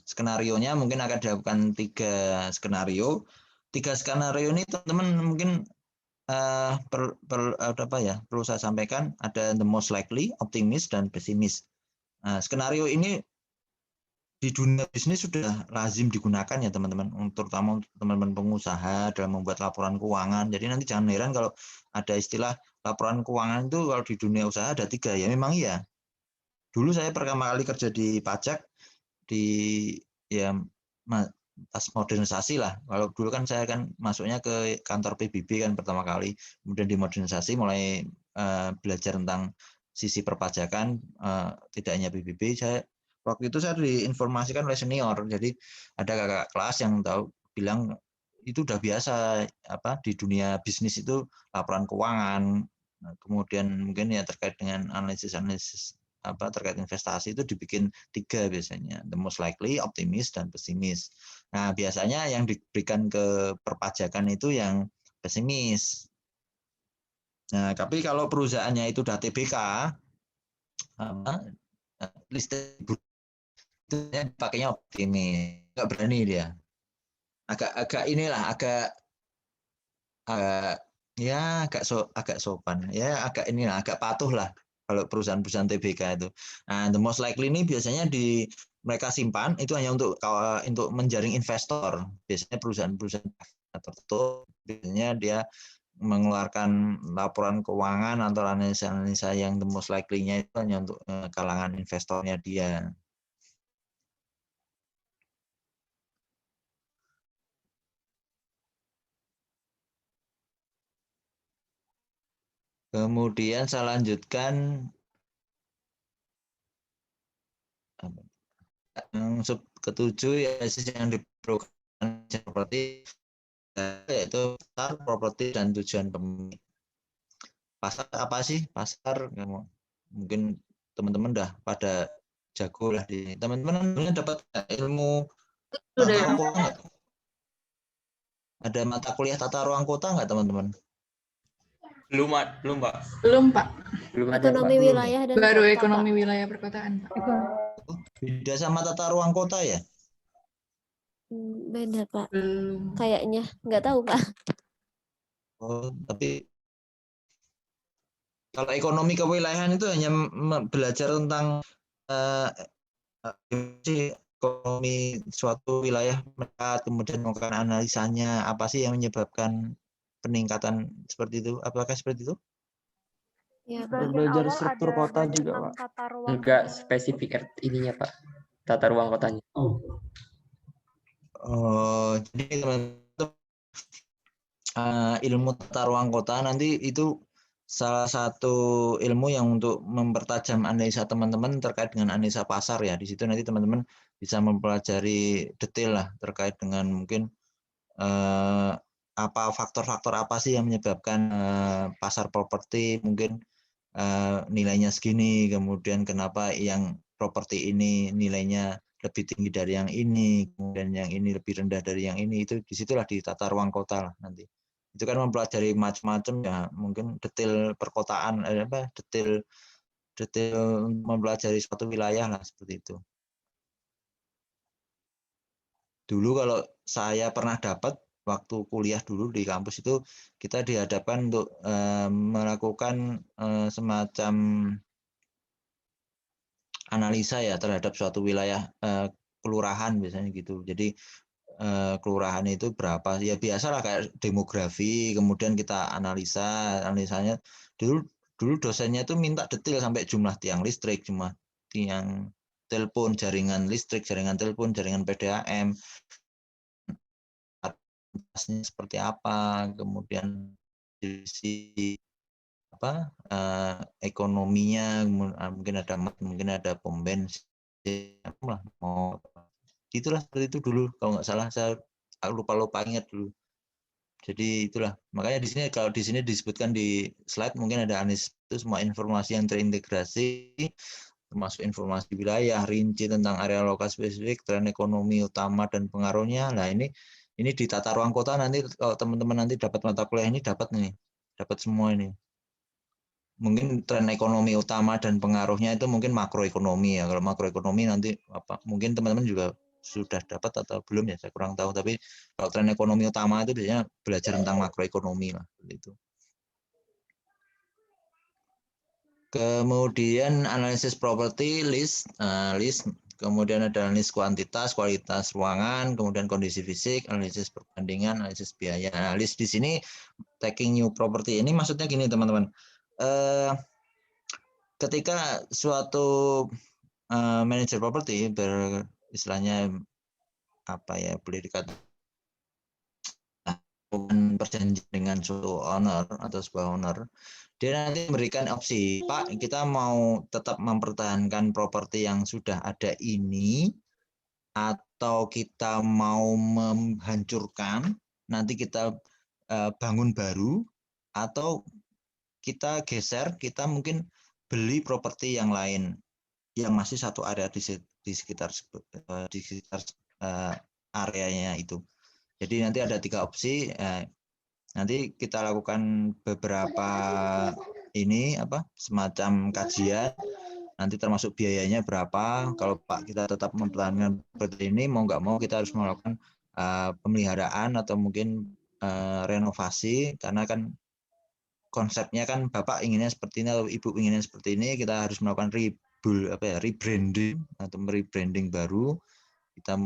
Speaker 1: skenario-nya mungkin akan dilakukan 3 skenario. 3 skenario ini teman-teman mungkin perlu saya sampaikan ada the most likely, optimis dan pesimis. Nah, skenario ini di dunia bisnis sudah lazim digunakan ya teman-teman, terutama untuk teman-teman pengusaha dalam membuat laporan keuangan. Jadi nanti jangan heran kalau ada istilah laporan keuangan itu kalau di dunia usaha ada 3 ya memang iya. Dulu saya pertama kali kerja di pajak pas modernisasi lah. Kalau dulu kan saya kan masuknya ke kantor PBB kan pertama kali, kemudian dimodernisasi mulai belajar tentang sisi perpajakan, tidak hanya PBB. Waktu itu saya diinformasikan oleh senior, jadi ada kakak kelas yang bilang itu udah biasa di dunia bisnis itu laporan keuangan. Nah, kemudian mungkin ya terkait dengan analisis terkait investasi itu dibikin 3 biasanya, the most likely, optimis, dan pesimis. Nah biasanya yang diberikan ke perpajakan itu yang pesimis. Nah tapi kalau perusahaannya itu udah TBK, listrik itu pakainya optimis, nggak berani dia. Agak agak sopan, ya agak patuh lah. Kalau perusahaan-perusahaan TBK itu. Nah, the most likely ini biasanya mereka simpan itu hanya untuk menjaring investor. Biasanya perusahaan-perusahaan tertentu biasanya dia mengeluarkan laporan keuangan atau analisa-analisa yang the most likely-nya itu hanya untuk kalangan investornya dia. Kemudian saya lanjutkan yang ketujuh ya yang diperlukan seperti yaitu pasar, properti dan tujuan pemilik. Pasar apa sih? Pasar mungkin teman-teman udah pada jago lah di teman-teman dapat ilmu tata ruang kota nggak? Ada mata kuliah tata ruang kota nggak teman-teman?
Speaker 7: Belum, belum Pak.
Speaker 2: Belum, Pak.
Speaker 6: Belum ada, Pak.
Speaker 5: Otonomi
Speaker 1: Belum ya?
Speaker 5: wilayah dan
Speaker 2: Baru
Speaker 5: kota,
Speaker 2: ekonomi
Speaker 5: Pak.
Speaker 2: wilayah perkotaan, Pak.
Speaker 1: Beda sama tata ruang kota ya?
Speaker 5: Beda, Pak.
Speaker 2: Belum.
Speaker 5: Kayaknya nggak tahu, Pak.
Speaker 1: Oh, tapi kalau ekonomi kewilayahan itu hanya belajar tentang ekonomi suatu wilayah, kemudian melakukan analisanya, apa sih yang menyebabkan peningkatan seperti itu? Apakah seperti itu?
Speaker 5: Ya,
Speaker 3: Untuk belajar struktur kota juga, Pak.
Speaker 5: tata ruang.
Speaker 6: Enggak spesifik ininya, Pak. Tata ruang kotanya.
Speaker 1: Oh, jadi teman-teman, ilmu tata ruang kota nanti itu salah satu ilmu yang untuk mempertajam analisa teman-teman terkait dengan analisa pasar ya. Di situ nanti teman-teman bisa mempelajari detail lah terkait dengan mungkin apa faktor-faktor apa sih yang menyebabkan pasar properti mungkin nilainya segini, kemudian kenapa yang properti ini nilainya lebih tinggi dari yang ini, kemudian yang ini lebih rendah dari yang ini, itu disitulah di tata ruang kota lah nanti. Itu kan mempelajari macam-macam ya, mungkin detail perkotaan, detail mempelajari suatu wilayah lah seperti itu. Dulu kalau saya pernah dapat waktu kuliah dulu di kampus itu kita dihadapkan untuk melakukan semacam analisa ya terhadap suatu wilayah kelurahan biasanya gitu. Jadi kelurahan itu berapa? Ya biasalah kayak demografi, kemudian kita analisanya dulu dosennya itu minta detail sampai jumlah tiang listrik, jumlah tiang telepon, jaringan listrik, jaringan telepon, jaringan PDAM, seperti apa, kemudian sisi apa ekonominya, mungkin ada pom bensin, mau itulah seperti itu dulu kalau nggak salah, saya lupa ingat dulu. Jadi itulah makanya di sini kalau di sini disebutkan di slide mungkin ada analis itu semua informasi yang terintegrasi termasuk informasi wilayah rinci tentang area lokasi spesifik, tren ekonomi utama dan pengaruhnya. Nah ini di tata ruang kota nanti kalau teman-teman nanti dapat mata kuliah ini dapat semua ini. Mungkin tren ekonomi utama dan pengaruhnya itu mungkin makroekonomi ya. Kalau makroekonomi nanti apa mungkin teman-teman juga sudah dapat atau belum ya, saya kurang tahu. Tapi kalau tren ekonomi utama itu biasanya belajar tentang makroekonomi lah itu. Kemudian analisis properti list, kemudian ada analisis kualitas ruangan, kemudian kondisi fisik, analisis perbandingan, analisis biaya. Analisis di sini taking new property ini maksudnya gini teman-teman. Ketika suatu manajer properti istilahnya apa ya boleh dikatakan perjanjian dengan suatu owner atau sebuah owner, dia nanti memberikan opsi, Pak, kita mau tetap mempertahankan properti yang sudah ada ini atau kita mau menghancurkan, nanti kita bangun baru, atau kita geser, kita mungkin beli properti yang lain yang masih satu area di sekitar areanya itu. Jadi nanti ada 3 opsi. Nanti kita lakukan beberapa semacam kajian. Nanti termasuk biayanya berapa. Kalau Pak kita tetap mempertahankan seperti ini, mau nggak mau kita harus melakukan pemeliharaan atau mungkin renovasi, karena kan konsepnya kan Bapak inginnya seperti ini atau Ibu inginnya seperti ini, kita harus melakukan rebranding atau rebranding baru. Kita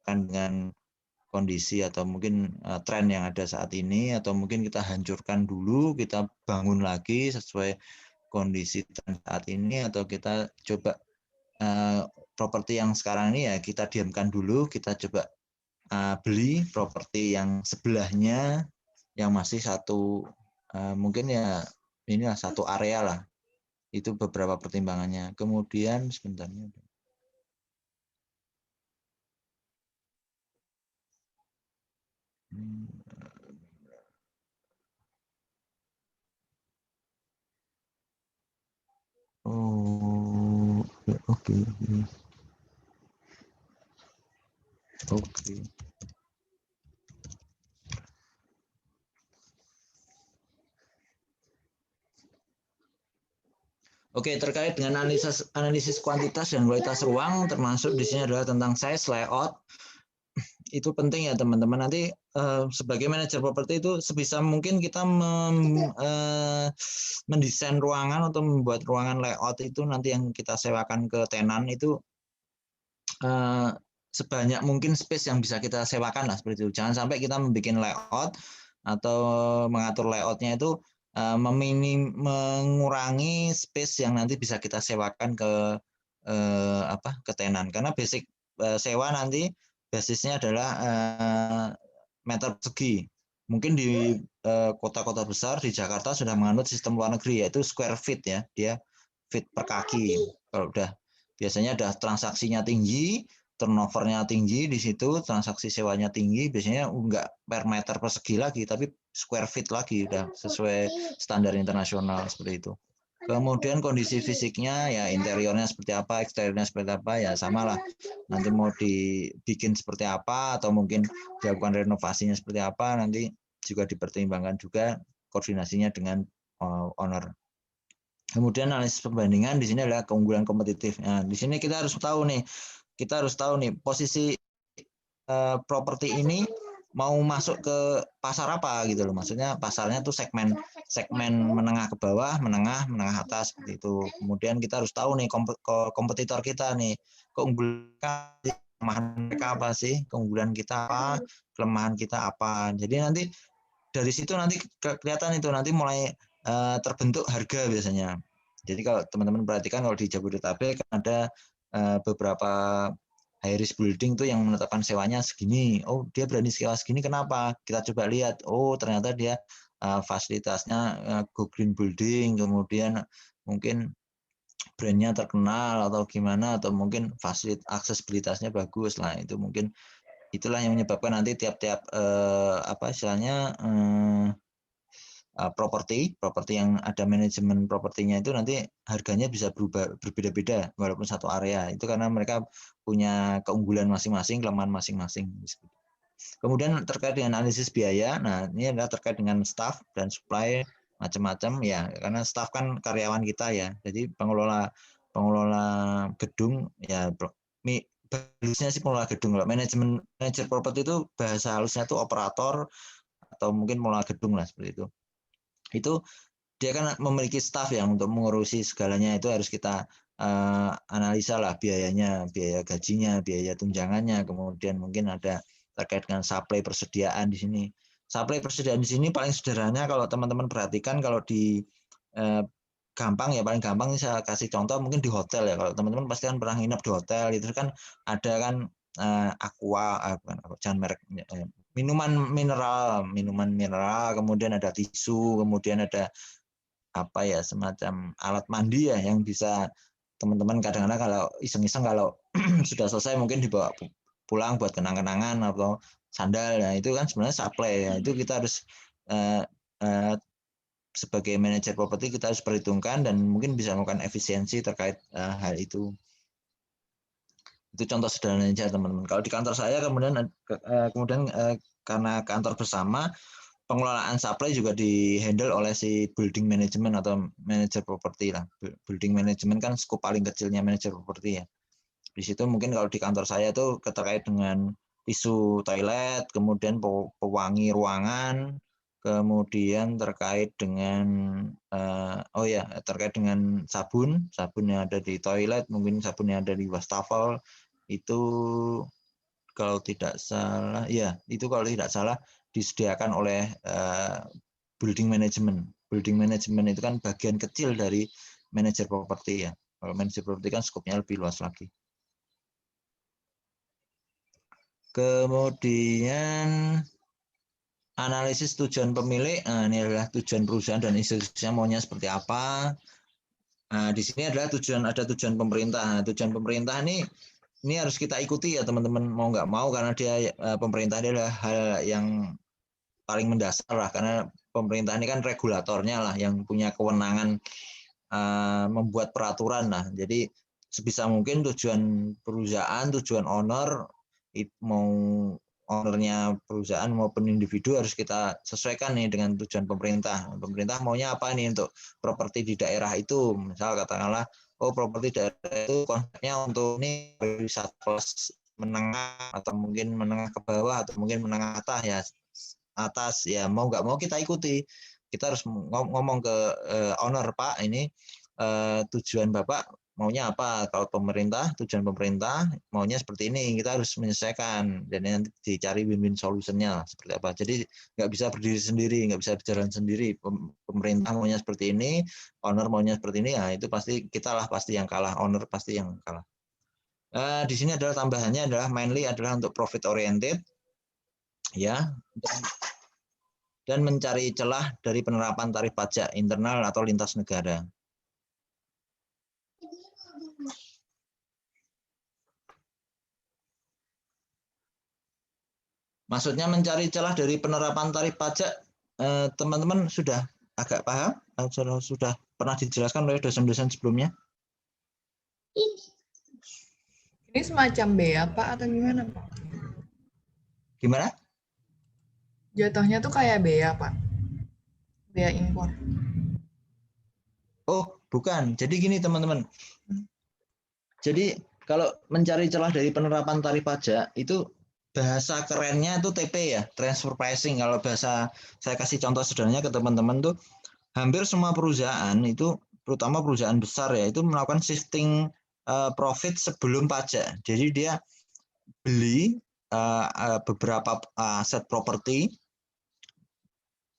Speaker 1: akan dengan kondisi atau mungkin tren yang ada saat ini, atau mungkin kita hancurkan dulu, kita bangun lagi sesuai kondisi tren saat ini, atau kita coba properti yang sekarang ini ya kita diamkan dulu, kita coba beli properti yang sebelahnya yang masih satu mungkin ya inilah satu area lah. Itu beberapa pertimbangannya. Kemudian sebentarnya. Oh, oke. Oke, terkait dengan analisis kuantitas dan kualitas ruang, termasuk di sini adalah tentang size, layout. Itu penting ya teman-teman. Nanti sebagai manajer properti itu sebisa mungkin kita mendesain ruangan atau membuat ruangan layout itu nanti yang kita sewakan ke tenan itu sebanyak mungkin space yang bisa kita sewakan lah seperti itu. Jangan sampai kita membuat layout atau mengatur layoutnya itu mengurangi space yang nanti bisa kita sewakan ke ke tenan, karena basic sewa nanti basisnya adalah meter persegi. Mungkin di kota-kota besar di Jakarta sudah menganut sistem luar negeri yaitu square feet ya, dia feet per kaki. Kalau udah biasanya ada transaksinya tinggi, turnovernya tinggi di situ, transaksi sewanya tinggi, biasanya enggak per meter persegi lagi, tapi square feet lagi, udah sesuai standar internasional seperti itu. Kemudian kondisi fisiknya, ya interiornya seperti apa, eksteriornya seperti apa, ya sama lah. Nanti mau dibikin seperti apa, atau mungkin dilakukan renovasinya seperti apa, nanti juga dipertimbangkan juga koordinasinya dengan owner. Kemudian analisis perbandingan di sini adalah keunggulan kompetitif. Nah, di sini kita harus tahu nih posisi properti ini mau masuk ke pasar apa gitu loh. Maksudnya pasarnya tuh segmen menengah ke bawah, menengah atas seperti itu. Kemudian kita harus tahu nih kompetitor kita nih, keunggulan kelemahan mereka apa sih? Keunggulan kita apa? Kelemahan kita apa? Jadi nanti dari situ nanti kelihatan itu nanti mulai terbentuk harga biasanya. Jadi kalau teman-teman perhatikan kalau di Jabodetabek ada beberapa high risk building tuh yang menetapkan sewanya segini. Oh, dia berani sewa segini kenapa? Kita coba lihat. Oh, ternyata dia fasilitasnya go green building, kemudian mungkin brandnya terkenal atau gimana, atau mungkin fasilitas aksesibilitasnya bagus lah. Itu mungkin itulah yang menyebabkan nanti tiap-tiap properti yang ada manajemen propertinya itu nanti harganya bisa berubah berbeda-beda walaupun satu area, itu karena mereka punya keunggulan masing-masing, kelemahan masing-masing. Kemudian terkait dengan analisis biaya, nah ini adalah terkait dengan staff dan supply macam-macam ya, karena staff kan karyawan kita ya, jadi pengelola gedung ya, halusnya sih pengelola gedung. Manajer properti itu bahasa halusnya itu operator atau mungkin pengelola gedung lah seperti itu. Itu dia kan memiliki staff yang untuk mengurusi segalanya, itu harus kita analisa lah biayanya, biaya gajinya, biaya tunjangannya, kemudian mungkin ada terkait dengan supply persediaan di sini. Supply persediaan di sini paling sederhana kalau teman-teman perhatikan, kalau di gampang ya, paling gampang saya kasih contoh mungkin di hotel ya. Kalau teman-teman pasti kan pernah nginep di hotel, itu kan ada kan aqua, jangan merek, minuman mineral, kemudian ada tisu, kemudian ada apa ya, semacam alat mandi ya yang bisa teman-teman kadang-kadang kalau iseng-iseng kalau sudah selesai mungkin dibawa pulang buat kenang-kenangan atau sandal. Nah, itu kan sebenarnya supply ya. Itu kita harus sebagai manajer properti kita harus perhitungkan dan mungkin bisa melakukan efisiensi terkait hal itu. Itu contoh sederhananya teman-teman. Kalau di kantor saya kemudian karena kantor bersama, pengelolaan supply juga dihandle oleh si building management atau manajer properti lah. Building management kan skop paling kecilnya manajer properti ya. Di situ mungkin kalau di kantor saya itu terkait dengan isu toilet, kemudian pewangi ruangan, kemudian terkait dengan terkait dengan sabun yang ada di toilet, mungkin sabun yang ada di wastafel, itu kalau tidak salah disediakan oleh building management. Building management itu kan bagian kecil dari manajer properti ya. Kalau manajer properti kan skopnya lebih luas lagi. Kemudian analisis tujuan pemilik. Nah, ini adalah tujuan perusahaan dan institusinya maunya seperti apa. Nah, di sini adalah ada tujuan pemerintah. Nah, tujuan pemerintah ini harus kita ikuti ya teman-teman, mau nggak mau, karena dia pemerintah ini adalah hal yang paling mendasar lah, karena pemerintah ini kan regulatornya lah yang punya kewenangan membuat peraturan lah. Jadi sebisa mungkin tujuan perusahaan, tujuan owner mau ownernya perusahaan maupun individu harus kita sesuaikan nih dengan tujuan pemerintah. Pemerintah maunya apa nih untuk properti di daerah itu? Misal katakanlah, oh properti daerah itu konsepnya untuk ini wisata kelas menengah atau mungkin menengah ke bawah atau mungkin menengah atas ya mau nggak mau kita ikuti. Kita harus ngomong ke owner, Pak, ini tujuan Bapak maunya apa? Kalau pemerintah, tujuan pemerintah maunya seperti ini, kita harus menyesuaikan dan nanti dicari win-win solutionnya seperti apa. Jadi nggak bisa berdiri sendiri, nggak bisa berjalan sendiri. Pemerintah maunya seperti ini, owner maunya seperti ini, ya itu pasti kita lah pasti yang kalah, owner pasti yang kalah. Di sini adalah tambahannya adalah mainly adalah untuk profit oriented, ya, dan mencari celah dari penerapan tarif pajak internal atau lintas negara. Maksudnya mencari celah dari penerapan tarif pajak, teman-teman sudah agak paham? Sudah pernah dijelaskan oleh dosen-dosen sebelumnya?
Speaker 2: Ini semacam bea, Pak, atau gimana, Pak?
Speaker 1: Gimana?
Speaker 2: Jatuhnya tuh kayak bea, Pak. Bea impor.
Speaker 1: Oh, bukan. Jadi gini, teman-teman. Jadi kalau mencari celah dari penerapan tarif pajak, itu bahasa kerennya itu TP ya, transfer pricing. Kalau bahasa saya kasih contoh sederhananya ke teman-teman tuh, hampir semua perusahaan itu, terutama perusahaan besar ya, itu melakukan shifting profit sebelum pajak. Jadi dia beli beberapa aset properti,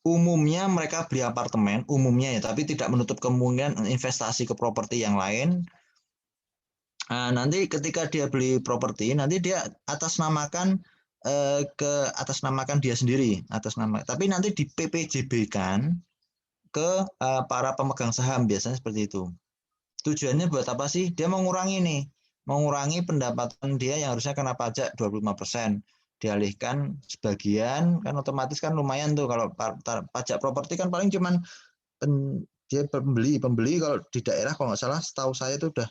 Speaker 1: umumnya mereka beli apartemen, umumnya ya, tapi tidak menutup kemungkinan investasi ke properti yang lain. Nanti ketika dia beli properti, nanti dia atasnamakan dia sendiri, atas nama. Tapi nanti di PPJB-kan ke para pemegang saham, biasanya seperti itu. Tujuannya buat apa sih? Dia mengurangi pendapatan dia yang harusnya kena pajak 25%. Dialihkan sebagian, kan otomatis kan lumayan tuh kalau pajak properti kan paling cuman dia pembeli kalau di daerah kalau nggak salah setahu saya itu udah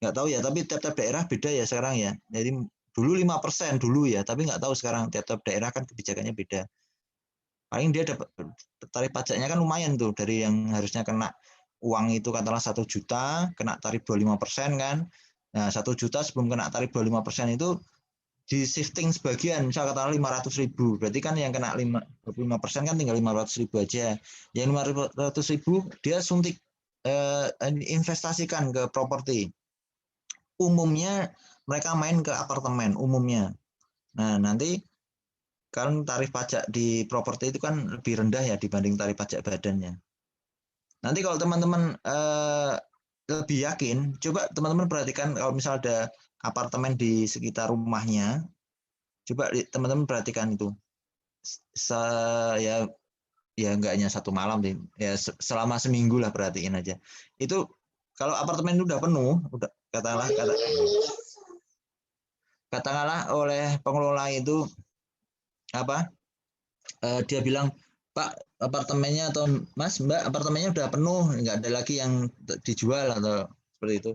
Speaker 1: nggak tahu ya, tapi tiap-tiap daerah beda ya sekarang ya. Jadi dulu 5% dulu ya, tapi nggak tahu sekarang tiap-tiap daerah kan kebijakannya beda. Paling dia dapat tarif pajaknya kan lumayan tuh, dari yang harusnya kena uang itu katakanlah 1 juta, kena tarif 25% kan. Nah, 1 juta sebelum kena tarif 25% itu di shifting sebagian, misal katakanlah 500.000, berarti kan yang kena 25% kan tinggal 500.000 aja. Yang 500.000 dia suntik investasikan ke properti. Umumnya mereka main ke apartemen umumnya. Nah, nanti kan tarif pajak di properti itu kan lebih rendah ya dibanding tarif pajak badannya. Nanti kalau teman-teman lebih yakin, coba teman-teman perhatikan kalau misal ada apartemen di sekitar rumahnya, coba teman-teman perhatikan itu. Ya enggak hanya 1 malam deh, ya selama seminggu lah perhatiin aja. Itu kalau apartemen itu udah penuh, udah katakanlah oleh pengelola itu apa? Dia bilang, Pak, apartemennya atau Mas, Mbak, apartemennya udah penuh, nggak ada lagi yang dijual atau seperti itu.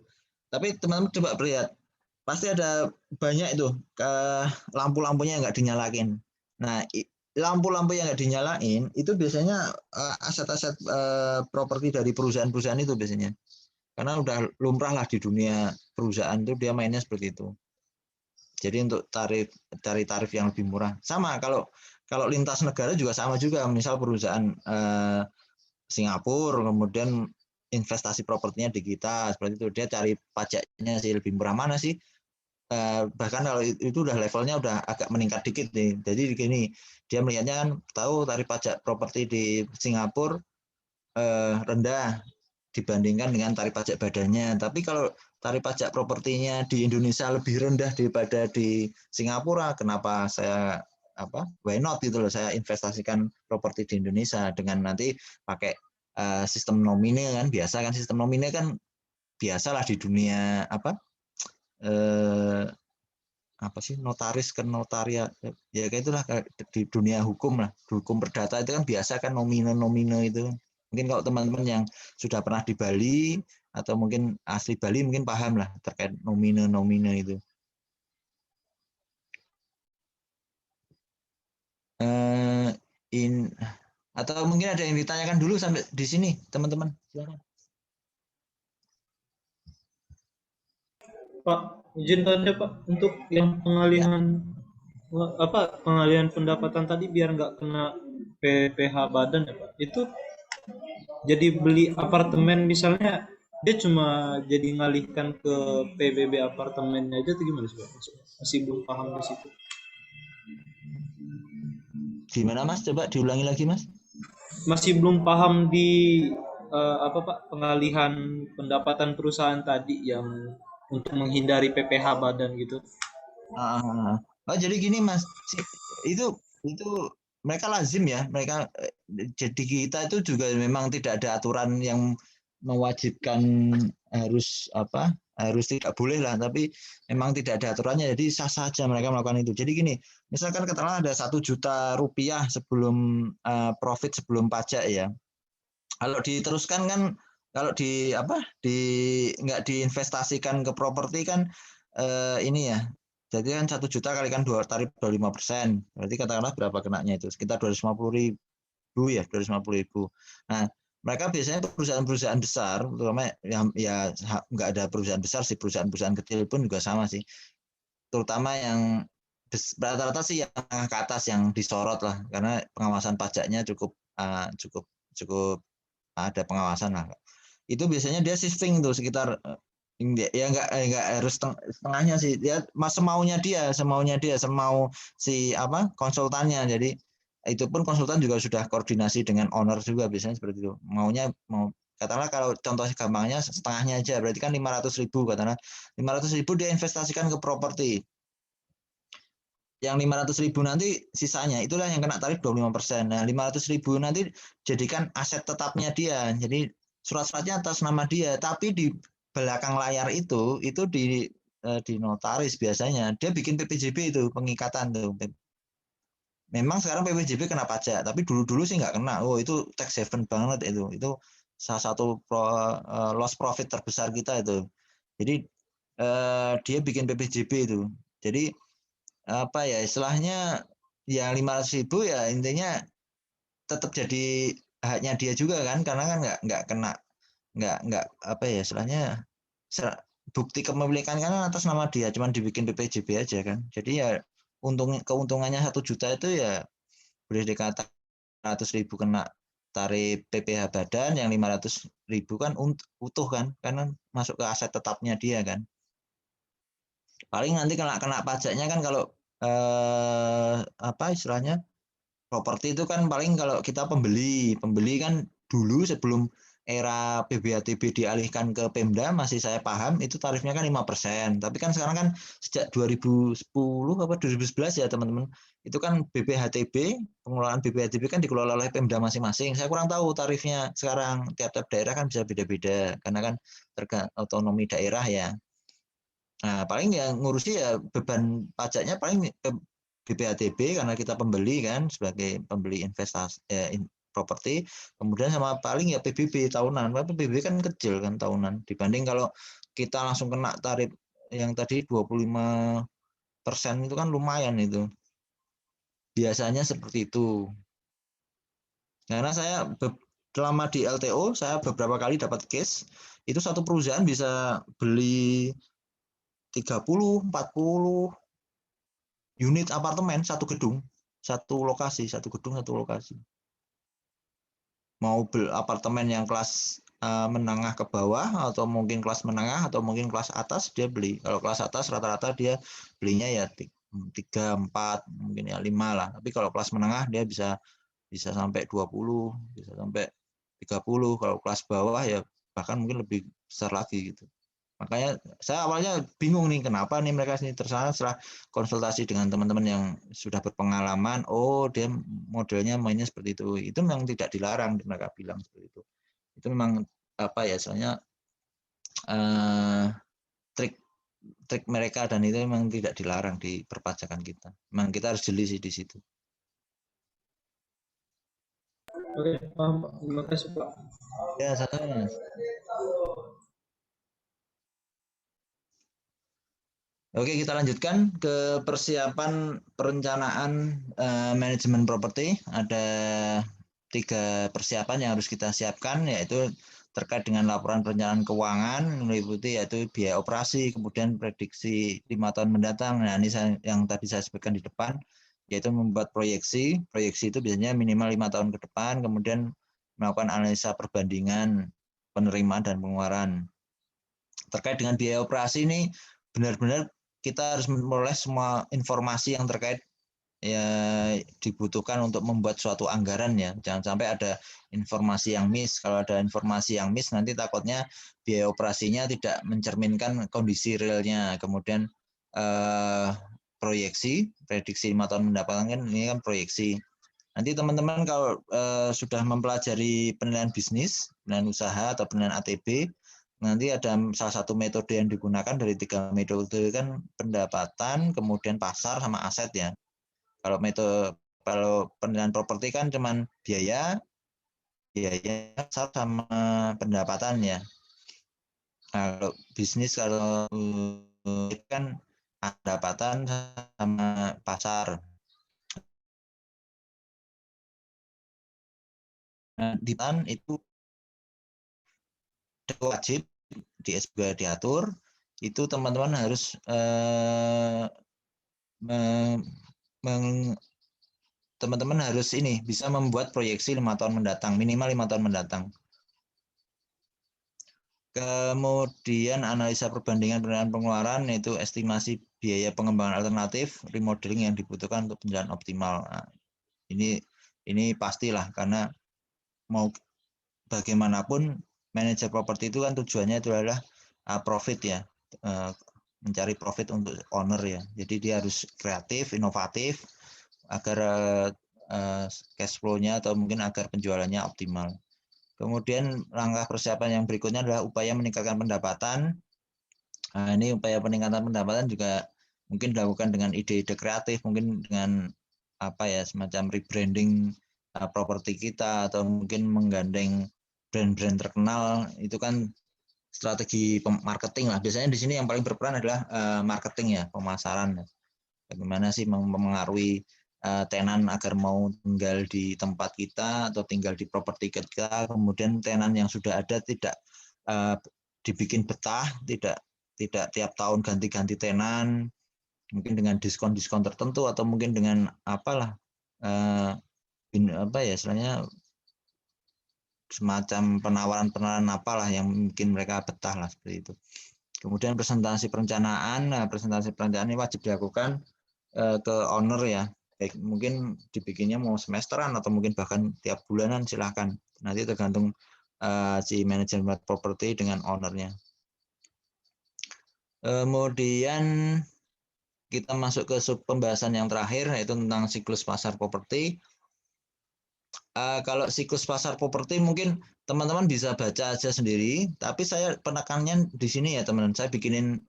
Speaker 1: Tapi teman-teman coba lihat, pasti ada banyak itu lampu-lampunya nggak dinyalakin. Nah, lampu-lampu yang nggak dinyalain itu biasanya aset-aset properti dari perusahaan-perusahaan itu biasanya. Karena udah lumrah lah di dunia perusahaan itu dia mainnya seperti itu. Jadi untuk cari tarif yang lebih murah. Sama kalau lintas negara juga sama juga. Misal perusahaan Singapura kemudian investasi propertinya di kita seperti itu, dia cari pajaknya sih lebih murah mana sih? Bahkan kalau itu udah levelnya udah agak meningkat dikit nih. Jadi gini, dia melihatnya kan tahu tarif pajak properti di Singapura rendah dibandingkan dengan tarif pajak badannya. Tapi kalau tarif pajak propertinya di Indonesia lebih rendah daripada di Singapura, kenapa saya why not gitu loh, saya investasikan properti di Indonesia dengan nanti pakai sistem nomine kan, biasa kan sistem nomine kan biasalah di dunia notaris kan notaria ya kayak itulah di dunia hukum lah, hukum perdata itu kan biasa kan nomine itu. Mungkin kalau teman-teman yang sudah pernah di Bali atau mungkin asli Bali mungkin paham lah terkait nomine itu. atau mungkin ada yang ditanyakan dulu sampai di sini, teman-teman. Silakan.
Speaker 3: Pak, izin tanya Pak, untuk yang pengalihan pengalihan pendapatan tadi biar nggak kena PPh badan ya Pak. Itu jadi beli apartemen misalnya dia cuma jadi ngalihkan ke PBB apartemennya aja atau gimana sih Pak? Masih belum paham di situ.
Speaker 1: Gimana Mas? Coba diulangi lagi Mas.
Speaker 3: Masih belum paham di apa Pak, pengalihan pendapatan perusahaan tadi yang untuk menghindari PPh badan gitu.
Speaker 1: Oh, jadi gini Mas, itu mereka lazim ya, mereka jadi kita itu juga memang tidak ada aturan yang mewajibkan harus tidak boleh lah, tapi memang tidak ada aturannya, jadi sah saja mereka melakukan itu. Jadi gini, misalkan katakanlah ada 1 juta rupiah sebelum profit sebelum pajak ya, kalau diteruskan kan, kalau nggak diinvestasikan ke properti kan ini ya. Jadi kan 1 juta kalikan tarif 25%, berarti katakanlah berapa kenanya itu, sekitar 250.000 ya, 250.000. Nah, mereka biasanya perusahaan-perusahaan besar, terutama ya nggak ada perusahaan besar sih, perusahaan-perusahaan kecil pun juga sama sih. Terutama yang rata-rata sih yang ke atas yang disorot lah, karena pengawasan pajaknya cukup ada pengawasan lah. Itu biasanya dia shifting tuh sekitar ya nggak harus setengahnya sih, dia semaunya dia semau si konsultannya. Jadi itu pun konsultan juga sudah koordinasi dengan owner juga biasanya seperti itu, mau katakanlah kalau contoh gampangnya setengahnya aja, berarti kan 500.000, katakanlah 500.000 dia investasikan ke properti, yang 500.000 nanti sisanya itulah yang kena tarif 25%. Nah, 500.000 nanti jadikan aset tetapnya dia, jadi surat-suratnya atas nama dia, tapi di belakang layar itu di notaris biasanya dia bikin PPJB itu, pengikatan tuh. Memang sekarang PPJB kena pajak, tapi dulu sih nggak kena. Oh, itu tax haven banget itu salah satu loss profit terbesar kita itu. Jadi dia bikin PPJB itu. Jadi apa ya istilahnya, yang 500.000 ya intinya tetap jadi haknya dia juga kan, karena kan nggak apa ya istilahnya, bukti kepemilikan kan atas nama dia, cuman dibikin PPJB aja kan. Jadi ya keuntungannya 1 juta itu ya boleh dikatakan 100.000 kena tarif PPh badan, yang 500.000 kan utuh kan, karena masuk ke aset tetapnya dia kan. Paling nanti kena pajaknya kan kalau apa istilahnya, properti itu kan paling kalau kita pembeli kan dulu sebelum era PBHTB dialihkan ke Pemda, masih saya paham itu tarifnya kan 5%. Tapi kan sekarang kan sejak 2010 apa 2011 ya teman-teman, itu kan BPHTB, pengelolaan BPHTB kan dikelola oleh Pemda masing-masing. Saya kurang tahu tarifnya sekarang, tiap-tiap daerah kan bisa beda-beda karena kan otonomi daerah ya. Nah, paling yang ngurusi ya beban pajaknya paling BPHTB karena kita pembeli kan, sebagai pembeli investasi properti, kemudian sama paling ya PBB tahunan. PBB kan kecil kan tahunan dibanding kalau kita langsung kena tarif yang tadi 25% itu kan lumayan itu. Biasanya seperti itu. Karena saya selama di LTO saya beberapa kali dapat case itu satu perusahaan bisa beli 30, 40 unit apartemen satu gedung, satu gedung satu lokasi. Mau apartemen yang kelas menengah ke bawah, atau mungkin kelas menengah, atau mungkin kelas atas dia beli. Kalau kelas atas rata-rata dia belinya ya 3, 4, mungkin ya 5 lah. Tapi kalau kelas menengah dia bisa sampai 20, bisa sampai 30. Kalau kelas bawah ya bahkan mungkin lebih besar lagi gitu. Makanya saya awalnya bingung nih, kenapa nih mereka sini tersana. Setelah konsultasi dengan teman-teman yang sudah berpengalaman, oh dia modelnya mainnya seperti itu. Itu memang tidak dilarang, mereka bilang seperti itu. Itu memang apa ya, soalnya trik mereka, dan itu memang tidak dilarang di perpajakan kita. Memang kita harus jeli sih di situ.
Speaker 3: Oke, paham Pak. Terima kasih Pak.
Speaker 1: Ya, sama. Oke, kita lanjutkan ke persiapan perencanaan manajemen properti. Ada 3 persiapan yang harus kita siapkan, yaitu terkait dengan laporan perencanaan keuangan, meliputi yaitu biaya operasi, kemudian prediksi 5 tahun mendatang. Nah, ini yang tadi saya sebutkan di depan, yaitu membuat proyeksi. Proyeksi itu biasanya minimal 5 tahun ke depan, kemudian melakukan analisa perbandingan penerimaan dan pengeluaran. Terkait dengan biaya operasi ini, benar-benar kita harus memperoleh semua informasi yang terkait ya dibutuhkan untuk membuat suatu anggaran ya. Jangan sampai ada informasi yang miss. Kalau ada informasi yang miss nanti takutnya biaya operasinya tidak mencerminkan kondisi realnya. Kemudian proyeksi, prediksi 5 tahun mendatang kan ini kan proyeksi. Nanti teman-teman kalau sudah mempelajari penilaian bisnis, penilaian usaha atau penilaian ATB, nanti ada salah satu metode yang digunakan dari 3 metode kan pendapatan, kemudian pasar sama aset ya. Kalau penilaian properti kan cuman biaya, pasar sama pendapatan ya. Kalau bisnis kalau kan pendapatan sama pasar. Nah, di tan itu wajib di juga diatur, itu teman-teman harus teman-teman harus ini bisa membuat proyeksi 5 tahun mendatang, minimal 5 tahun mendatang. Kemudian analisa perbandingan penerimaan pengeluaran, yaitu estimasi biaya pengembangan alternatif, remodeling yang dibutuhkan untuk penjalan optimal. Nah, ini pastilah karena mau bagaimanapun manajer properti itu kan tujuannya itu adalah profit ya, mencari profit untuk owner ya. Jadi dia harus kreatif, inovatif agar cash flow-nya atau mungkin agar penjualannya optimal. Kemudian langkah persiapan yang berikutnya adalah upaya meningkatkan pendapatan. Nah, ini upaya peningkatan pendapatan juga mungkin dilakukan dengan ide-ide kreatif, mungkin dengan apa ya semacam rebranding properti kita atau mungkin menggandeng brand-brand terkenal. Itu kan strategi marketing lah. Biasanya di sini yang paling berperan adalah marketing ya, pemasaran. Bagaimana sih mempengaruhi tenan agar mau tinggal di tempat kita atau tinggal di properti kita, kemudian tenan yang sudah ada tidak dibikin betah, tidak tiap tahun ganti-ganti tenan, mungkin dengan diskon-diskon tertentu atau mungkin dengan apalah apa ya istilahnya semacam penawaran-penawaran apalah yang mungkin mereka betah lah seperti itu. Kemudian presentasi perencanaan, presentasi perencanaan ini wajib dilakukan ke owner ya. Baik, mungkin dibikinnya mau semesteran atau mungkin bahkan tiap bulanan silahkan. Nanti tergantung si manajemen properti dengan ownernya. Kemudian kita masuk ke sub pembahasan yang terakhir yaitu tentang siklus pasar properti. Kalau siklus pasar properti mungkin teman-teman bisa baca aja sendiri, tapi saya penekannya di sini ya teman-teman. Saya bikinin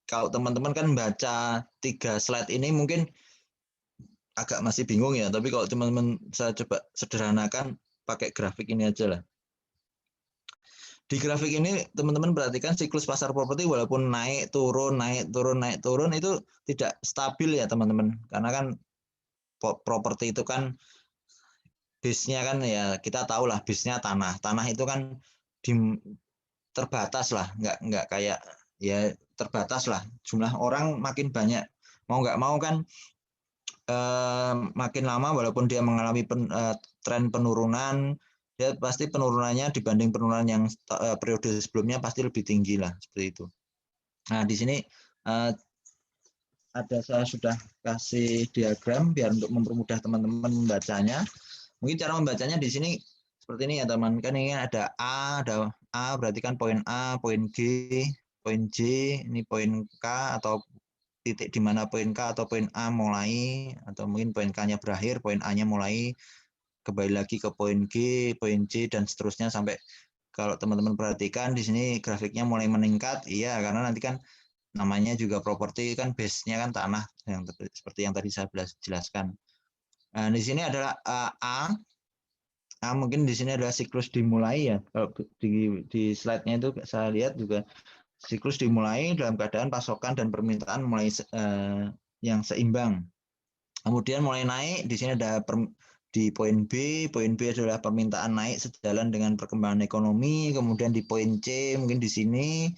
Speaker 1: kalau teman-teman kan baca 3 slide ini mungkin agak masih bingung ya, tapi kalau teman-teman saya coba sederhanakan pakai grafik ini aja lah. Di grafik ini teman-teman perhatikan siklus pasar properti walaupun naik turun itu tidak stabil ya teman-teman, karena kan properti itu kan base-nya kan ya kita tahu lah base-nya tanah itu kan terbatas lah, nggak kayak ya terbatas lah, jumlah orang makin banyak, mau nggak mau kan makin lama walaupun dia mengalami tren penurunan, dia pasti penurunannya dibanding penurunan yang periode sebelumnya pasti lebih tinggi lah seperti itu. Nah di sini saya sudah kasih diagram biar untuk mempermudah teman-teman membacanya. Mungkin cara membacanya di sini seperti ini ya teman, kan ini ada ada A berarti kan poin A, poin G, poin J, ini poin K atau titik di mana poin K atau poin A mulai, atau mungkin poin K-nya berakhir, poin A-nya mulai, kembali lagi ke poin G, poin J, dan seterusnya sampai kalau teman-teman perhatikan di sini grafiknya mulai meningkat, iya karena nanti kan namanya juga properti kan base-nya kan tanah, yang seperti yang tadi saya jelaskan. Nah, di sini adalah A mungkin di sini adalah siklus dimulai ya, kalau di slide-nya itu saya lihat juga Siklus dimulai dalam keadaan pasokan dan permintaan mulai yang seimbang. Kemudian mulai naik, di sini ada di poin B adalah permintaan naik sejalan dengan perkembangan ekonomi. Kemudian di poin C mungkin di sini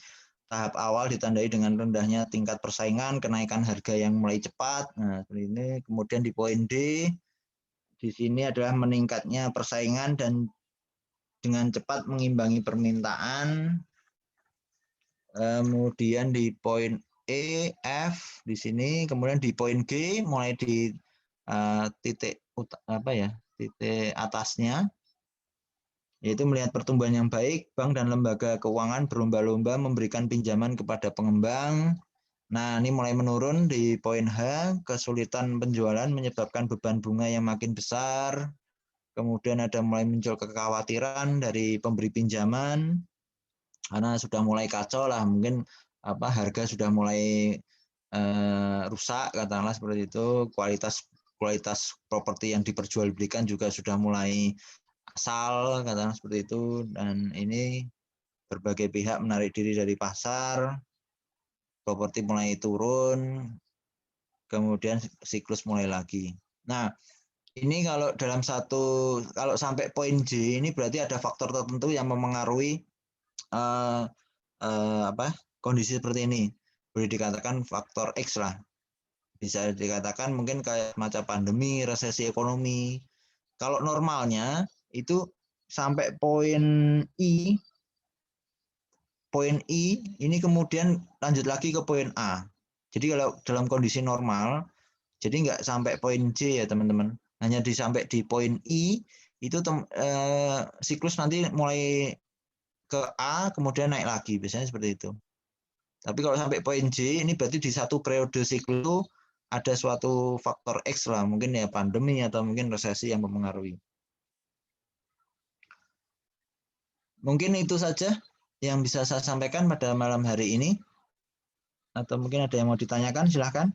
Speaker 1: tahap awal ditandai dengan rendahnya tingkat persaingan, kenaikan harga yang mulai cepat. Nah, seperti ini. Kemudian di poin D di sini adalah meningkatnya persaingan dan dengan cepat mengimbangi permintaan. Kemudian di poin E, F di sini, kemudian di poin G mulai di titik atasnya, yaitu melihat pertumbuhan yang baik, bank dan lembaga keuangan berlomba-lomba memberikan pinjaman kepada pengembang. Nah, ini mulai menurun di poin H, kesulitan penjualan menyebabkan beban bunga yang makin besar. Kemudian ada mulai muncul kekhawatiran dari pemberi pinjaman, karena sudah mulai kacau lah, mungkin harga sudah mulai rusak, katakanlah seperti itu, kualitas properti yang diperjualbelikan juga sudah mulai asal, katakanlah seperti itu, dan ini berbagai pihak menarik diri dari pasar, properti mulai turun, kemudian siklus mulai lagi. Nah, ini kalau kalau sampai poin J ini berarti ada faktor tertentu yang memengaruhi kondisi seperti ini. Boleh dikatakan faktor X lah. Bisa dikatakan mungkin kayak macam pandemi, resesi ekonomi. Kalau normalnya itu sampai poin I ini kemudian lanjut lagi ke poin A. Jadi kalau dalam kondisi normal, jadi nggak sampai poin J ya teman-teman. Hanya sampai di poin I itu siklus nanti mulai ke A kemudian naik lagi, biasanya seperti itu. Tapi kalau sampai poin J ini berarti di satu periode siklus itu ada suatu faktor X lah, mungkin ya pandemi atau mungkin resesi yang mempengaruhi. Mungkin itu saja yang bisa saya sampaikan pada malam hari ini. Atau mungkin ada yang mau ditanyakan, silahkan.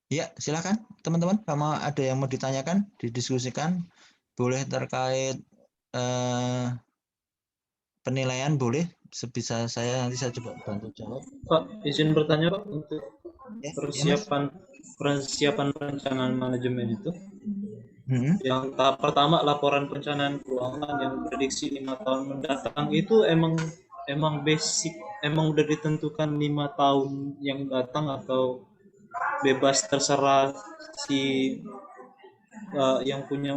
Speaker 1: Ya, silakan teman-teman. Kalau ada yang mau ditanyakan, didiskusikan, boleh terkait penilaian, boleh. Sebisa saya nanti saya coba bantu jawab.
Speaker 3: Pak, izin bertanya Pak untuk
Speaker 1: Ya,
Speaker 3: persiapan perencanaan manajemen itu. Yang tahap pertama laporan perencanaan keuangan yang prediksi 5 tahun mendatang itu emang basic, emang udah ditentukan 5 tahun yang datang atau bebas terserah si yang punya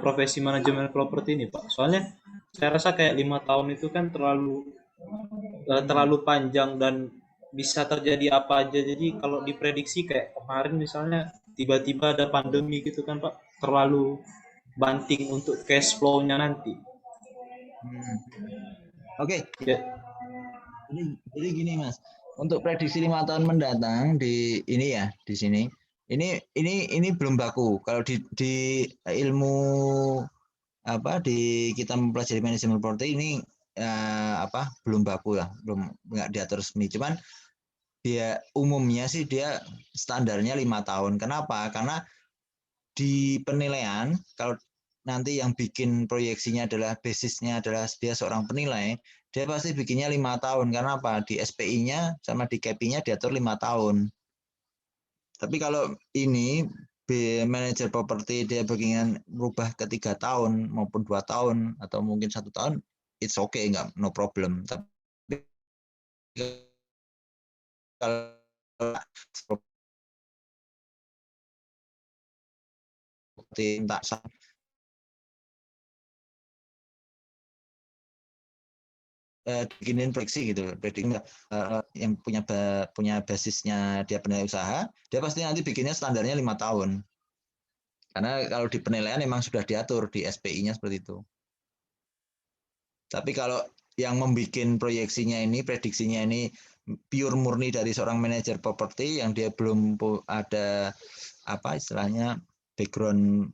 Speaker 3: profesi manajemen properti ini Pak. Soalnya saya rasa kayak 5 tahun itu kan terlalu panjang dan bisa terjadi apa aja. Jadi kalau diprediksi kayak kemarin misalnya tiba-tiba ada pandemi gitu kan Pak, terlalu banting untuk cash flow-nya nanti.
Speaker 1: Oke.
Speaker 3: Ya.
Speaker 1: Jadi gini Mas, untuk prediksi 5 tahun mendatang di ini ya, di sini. Ini belum baku. Kalau di ilmu di kita mempelajari manajemen properti ini belum baku lah, nggak diatur resmi. Cuman dia umumnya sih dia standarnya 5 tahun. Kenapa? Karena di penilaian kalau nanti yang bikin proyeksinya adalah basisnya adalah dia seorang penilai, dia pasti bikinnya 5 tahun. Karena apa? Di SPI-nya sama di KPI-nya diatur 5 tahun. Tapi kalau ini manajer properti dia berkeinginan merubah ke 3 tahun maupun 2 tahun atau mungkin 1 tahun, it's okay, nggak, no problem. Tapi kalau seperti tak bikinin prediksi gitu, prediksi yang punya basisnya dia penilai usaha, dia pasti nanti bikinnya standarnya 5 tahun. Karena kalau di penilaian memang sudah diatur di SPI-nya seperti itu. Tapi kalau yang membuat proyeksinya ini, prediksinya ini pure murni dari seorang manajer properti yang dia belum ada apa istilahnya background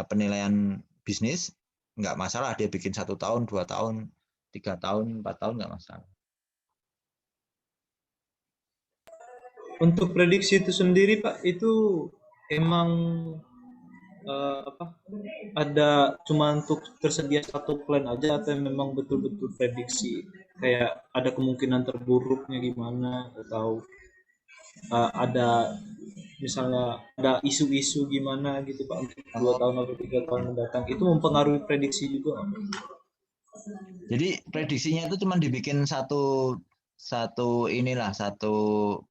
Speaker 1: penilaian bisnis, nggak masalah dia bikin 1 tahun, 2 tahun, 3 tahun, 4 tahun nggak masalah.
Speaker 3: Untuk prediksi itu sendiri Pak, itu emang apa? Ada cuma untuk tersedia satu plan aja atau memang betul-betul prediksi? Kayak ada kemungkinan terburuknya gimana atau ada misalnya ada isu-isu gimana gitu Pak untuk 2 tahun atau 3 tahun mendatang itu mempengaruhi prediksi juga nggak, Pak?
Speaker 1: Jadi prediksinya itu cuma dibikin satu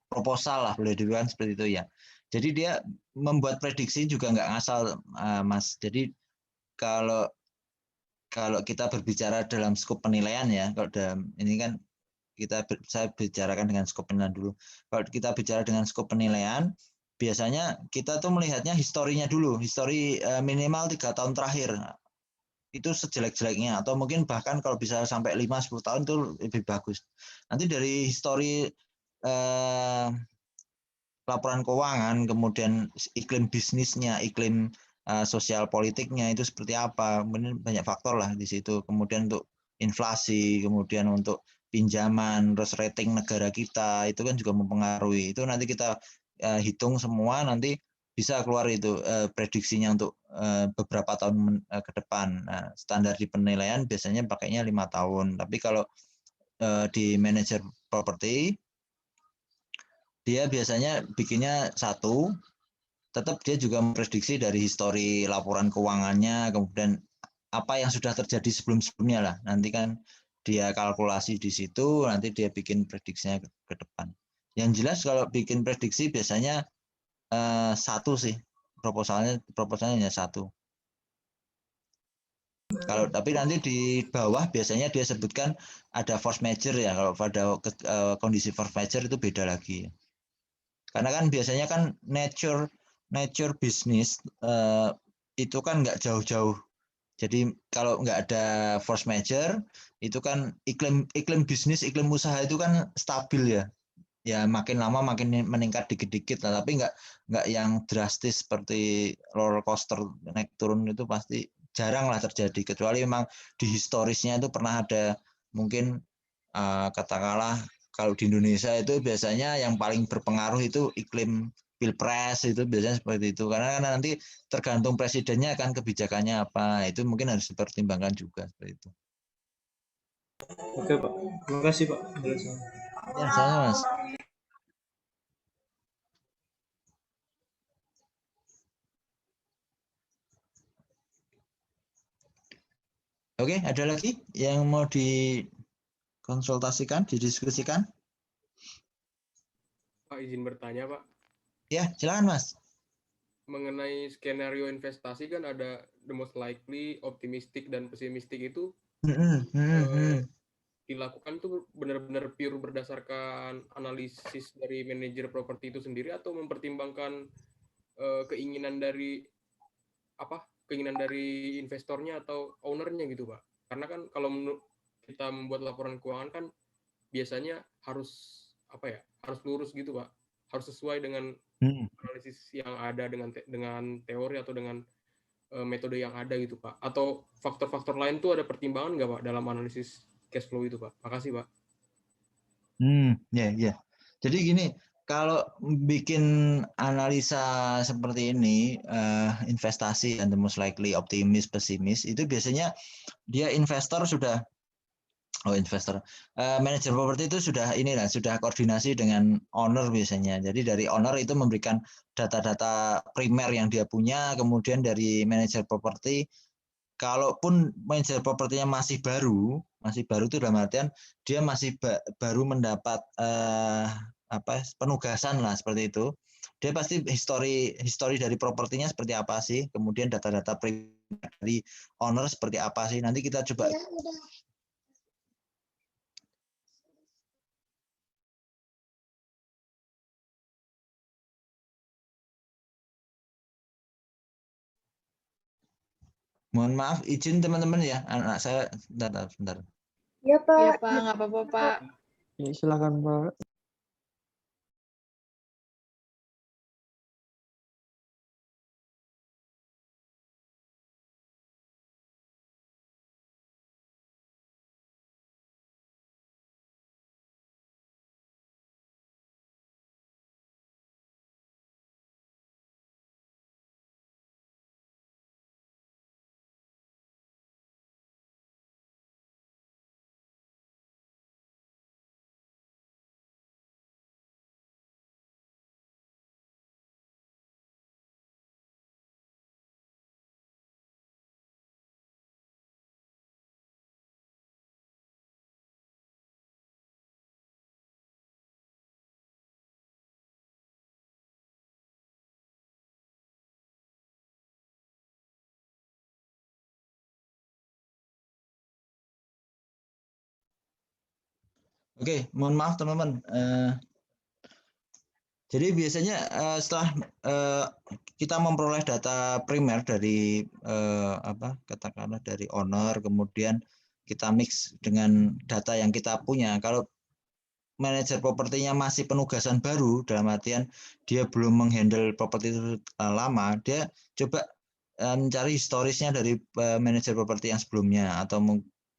Speaker 1: proposal lah boleh dibilang seperti itu ya. Jadi dia membuat prediksi juga nggak ngasal Mas. Jadi kalau kita berbicara dalam skop penilaian ya, kalau dalam ini kan saya bicarakan dengan skop penilaian dulu. Kalau kita bicara dengan skop penilaian, biasanya kita tuh melihatnya historinya dulu, histori minimal 3 tahun terakhir. Itu sejelek-jeleknya atau mungkin bahkan kalau bisa sampai 5-10 tahun itu lebih bagus. Nanti dari histori laporan keuangan, kemudian iklim bisnisnya, iklim sosial politiknya itu seperti apa, kemudian banyak faktor lah di situ. Kemudian untuk inflasi, kemudian untuk pinjaman, terus rating negara kita itu kan juga mempengaruhi. Itu nanti kita hitung semua, nanti bisa keluar itu prediksinya untuk beberapa tahun ke depan. Nah, standar di penilaian biasanya pakainya 5 tahun. Tapi kalau di manajer properti dia biasanya bikinnya satu, tetap dia juga memprediksi dari histori laporan keuangannya, kemudian apa yang sudah terjadi sebelum-sebelumnya lah. Nanti kan dia kalkulasi di situ, nanti dia bikin prediksinya ke depan. Yang jelas kalau bikin prediksi biasanya satu sih, proposalnya hanya satu. Kalau tapi nanti di bawah biasanya dia sebutkan ada force major ya. Kalau pada kondisi force major itu beda lagi. Karena kan biasanya kan nature bisnis itu kan nggak jauh-jauh. Jadi kalau nggak ada force major itu kan iklim bisnis, iklim usaha itu kan stabil ya. Ya makin lama makin meningkat dikit-dikit lah, tapi nggak yang drastis seperti roller coaster naik turun itu pasti jarang lah terjadi, kecuali memang di historisnya itu pernah ada mungkin katakanlah kalau di Indonesia itu biasanya yang paling berpengaruh itu iklim pilpres itu biasanya seperti itu, karena kan nanti tergantung presidennya kan kebijakannya apa, itu mungkin harus dipertimbangkan juga seperti itu.
Speaker 3: Oke Pak, terima kasih Pak penjelasannya.
Speaker 1: Ya, sama Mas. Oke, ada lagi yang mau dikonsultasikan, didiskusikan?
Speaker 8: Pak, izin bertanya, Pak.
Speaker 1: Ya, silakan Mas.
Speaker 8: Mengenai skenario investasi kan ada the most likely, optimistic, dan pesimistik itu dilakukan tuh benar-benar pure berdasarkan analisis dari manajer properti itu sendiri atau mempertimbangkan keinginan dari investornya atau ownernya gitu, Pak. Karena kan kalau kita membuat laporan keuangan kan biasanya harus harus lurus gitu, Pak. Harus sesuai dengan analisis yang ada dengan teori atau dengan metode yang ada gitu, Pak. Atau faktor-faktor lain tuh ada pertimbangan nggak, Pak, dalam analisis cash flow itu, Pak? Makasih, Pak.
Speaker 1: Ya. Jadi gini, kalau bikin analisa seperti ini, investasi and the most likely, optimis, pesimis, itu biasanya dia manajer properti itu sudah koordinasi dengan owner biasanya. Jadi dari owner itu memberikan data-data primer yang dia punya, kemudian dari manajer properti, kalaupun manajer propertinya masih baru itu dalam artian dia masih baru mendapat penugasan lah seperti itu. Dia pasti histori dari propertinya seperti apa sih, kemudian data-data primer dari owner seperti apa sih. Nanti kita coba mohon maaf, izin teman-teman ya, anak saya sebentar.
Speaker 4: Iya, Pak.
Speaker 2: Iya Pak, nggak apa-apa Pak.
Speaker 9: Ya, silakan Pak.
Speaker 1: Oke, mohon maaf teman-teman. Jadi biasanya setelah kita memperoleh data primer dari katakanlah dari owner, kemudian kita mix dengan data yang kita punya. Kalau manajer propertinya masih penugasan baru, dalam artian dia belum menghandle properti itu lama, dia coba mencari historisnya dari manajer properti yang sebelumnya atau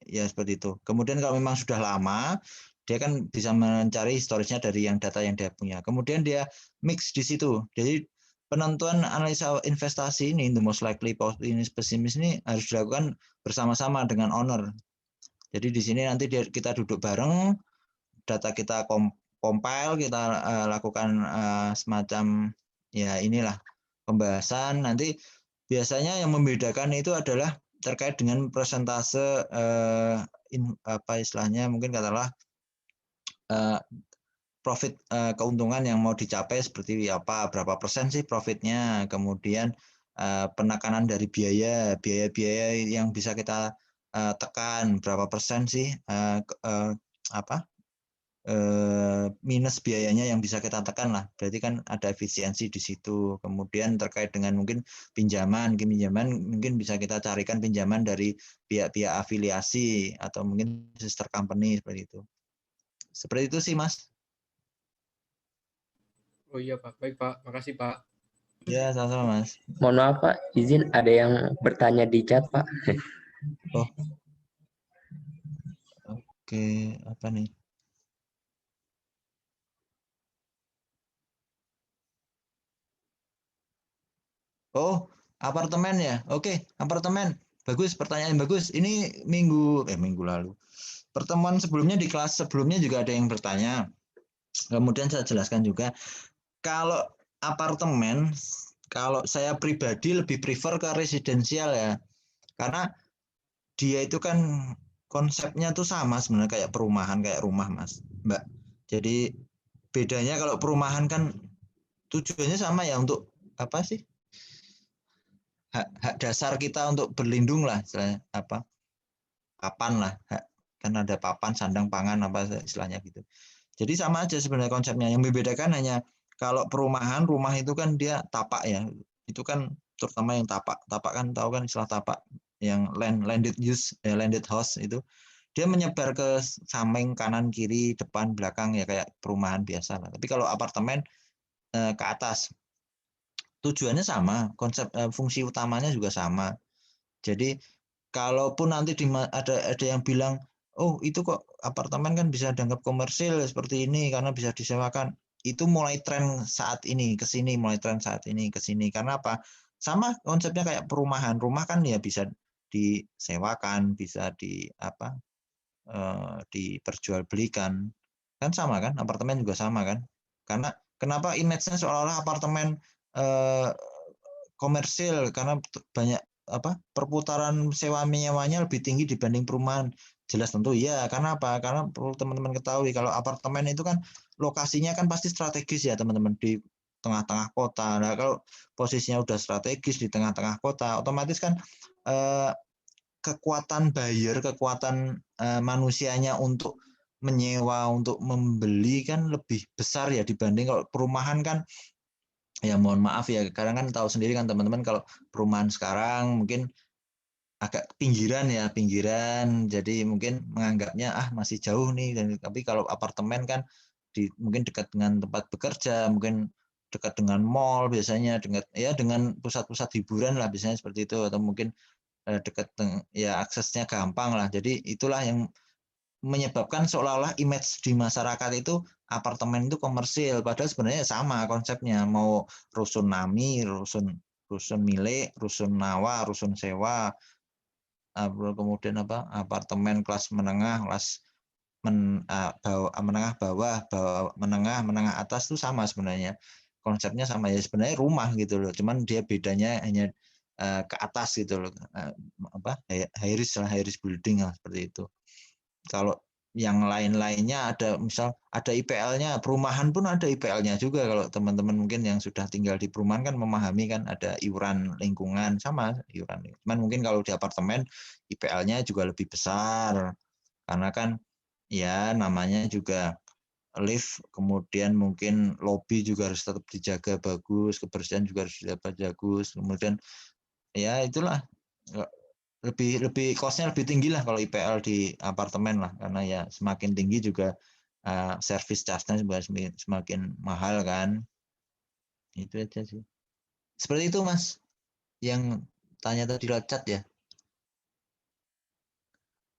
Speaker 1: ya seperti itu. Kemudian kalau memang sudah lama, dia kan bisa mencari historisnya dari yang data yang dia punya. Kemudian dia mix di situ. Jadi penentuan analisa investasi ini, the most likely pessimis ini harus dilakukan bersama-sama dengan owner. Jadi di sini nanti kita duduk bareng, data kita compile, kita lakukan semacam ya inilah pembahasan. Nanti biasanya yang membedakan itu adalah terkait dengan persentase apa istilahnya mungkin katakanlah profit keuntungan yang mau dicapai seperti apa, berapa persen sih profitnya, kemudian penekanan dari biaya yang bisa kita tekan, berapa persen sih minus biayanya yang bisa kita tekan lah. Berarti kan ada efisiensi di situ. Kemudian terkait dengan mungkin pinjaman mungkin bisa kita carikan pinjaman dari pihak-pihak afiliasi atau mungkin sister company seperti itu. Seperti itu sih, Mas.
Speaker 8: Oh iya Pak, baik Pak, makasih Pak.
Speaker 1: Ya, sama-sama Mas.
Speaker 6: Mohon maaf Pak, izin ada yang bertanya di chat Pak.
Speaker 1: Oh. Oke, apa nih? Oh, apartemen ya. Oke, apartemen. Bagus, pertanyaan bagus. Ini minggu lalu. Pertemuan sebelumnya di kelas sebelumnya juga ada yang bertanya. Kemudian saya jelaskan juga. Kalau apartemen, kalau saya pribadi lebih prefer ke residensial ya. Karena dia itu kan konsepnya tuh sama sebenarnya kayak perumahan, kayak rumah Mas, Mbak. Jadi bedanya kalau perumahan kan tujuannya sama ya untuk apa sih? Hak dasar kita untuk berlindung lah, istilahnya apa? Papan lah, kan ada papan, sandang, pangan apa istilahnya gitu. Jadi sama aja sebenarnya konsepnya. Yang membedakan hanya kalau perumahan, rumah itu kan dia tapak ya. Itu kan terutama yang tapak. Tapak kan tahu kan istilah tapak yang landed use, landed house itu. Dia menyebar ke samping kanan, kiri, depan, belakang ya kayak perumahan biasa lah. Tapi kalau apartemen ke atas tujuannya sama, konsep fungsi utamanya juga sama. Jadi kalaupun nanti ada yang bilang, oh itu kok apartemen kan bisa dianggap komersil seperti ini karena bisa disewakan. Itu mulai tren saat ini ke sini, mulai tren saat ini ke sini. Karena apa? Sama konsepnya kayak perumahan. Rumah kan ya bisa disewakan, bisa diperjualbelikan. Kan sama kan? Apartemen juga sama kan? Karena kenapa image-nya seolah-olah apartemen komersil karena banyak perputaran sewa menyewanya lebih tinggi dibanding perumahan. Jelas tentu ya. Karena apa? Karena perlu teman-teman ketahui kalau apartemen itu kan lokasinya kan pasti strategis ya teman-teman di tengah-tengah kota. Nah, kalau posisinya udah strategis di tengah-tengah kota, otomatis kan kekuatan buyer, kekuatan manusianya untuk menyewa, untuk membeli kan lebih besar ya dibanding kalau perumahan kan ya mohon maaf ya, kadang kan tahu sendiri kan teman-teman kalau perumahan sekarang mungkin agak pinggiran ya, pinggiran. Jadi mungkin menganggapnya masih jauh nih. Tapi kalau apartemen kan mungkin dekat dengan tempat bekerja, mungkin dekat dengan mall biasanya, dengan pusat-pusat hiburan lah biasanya seperti itu, atau mungkin dekat ya aksesnya gampang lah. Jadi itulah yang menyebabkan seolah-olah image di masyarakat itu apartemen itu komersil, padahal sebenarnya sama konsepnya, mau rusun nami, rusun milik, rusun nawa, rusun sewa, kemudian apartemen kelas menengah, kelas menengah bawah, menengah atas itu sama sebenarnya, konsepnya sama ya, sebenarnya rumah gitu loh, cuman dia bedanya hanya ke atas gitu loh, high rise building lah seperti itu. Kalau yang lain-lainnya misal ada IPL-nya, perumahan pun ada IPL-nya juga. Kalau teman-teman mungkin yang sudah tinggal di perumahan kan memahami kan ada iuran lingkungan, sama iuran. Cuman mungkin kalau di apartemen IPL-nya juga lebih besar karena kan ya namanya juga lift, kemudian mungkin lobi juga harus tetap dijaga bagus, kebersihan juga harus dijaga bagus, kemudian ya itulah lebih cost-nya lebih tinggi lah kalau IPL di apartemen lah, karena ya semakin tinggi juga service charge-nya juga semakin mahal kan. Itu aja sih. Seperti itu Mas, yang tanya tadi lewat chat ya.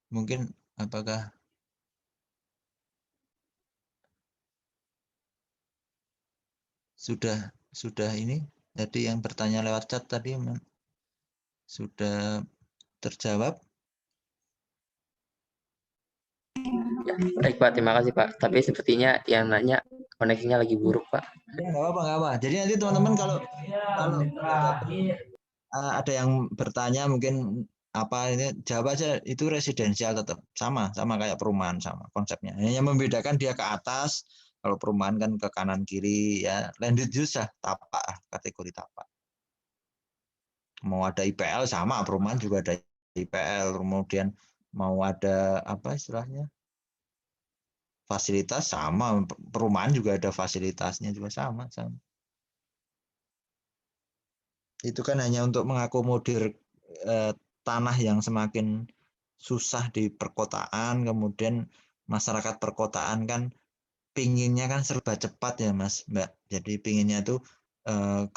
Speaker 1: Mungkin apakah sudah ini tadi yang bertanya lewat chat tadi sudah terjawab?
Speaker 6: Ya, baik Pak, terima kasih Pak. Tapi sepertinya yang nanya koneksinya lagi buruk Pak.
Speaker 1: Ya, nggak apa-apa. Jadi nanti teman-teman kalau ada yang bertanya mungkin ini jawab aja, itu residensial tetap sama kayak perumahan, sama konsepnya. Hanya membedakan dia ke atas, kalau perumahan kan ke kanan kiri ya, landed use lah, tapak, kategori tapak. Mau ada IPL sama, perumahan juga ada IPL, kemudian mau ada apa istilahnya, fasilitas sama, perumahan juga ada fasilitasnya juga sama. Itu kan hanya untuk mengakomodir tanah yang semakin susah di perkotaan, kemudian masyarakat perkotaan kan pinginnya kan serba cepat ya Mas Mbak, jadi pinginnya tuh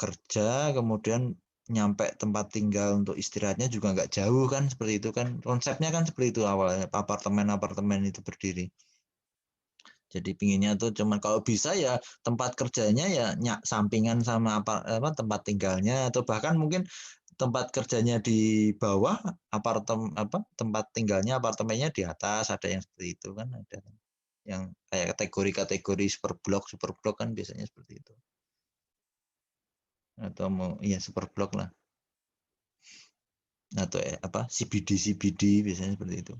Speaker 1: kerja kemudian nyampe tempat tinggal untuk istirahatnya juga nggak jauh kan, seperti itu kan konsepnya kan, seperti itu awalnya apartemen itu berdiri. Jadi pinginnya tuh cuman kalau bisa ya tempat kerjanya ya sampingan sama tempat tinggalnya, atau bahkan mungkin tempat kerjanya di bawah, tempat tinggalnya apartemennya di atas, ada yang seperti itu kan, ada yang kayak kategori super blok kan biasanya seperti itu, atau super blok lah, atau CBD biasanya seperti itu.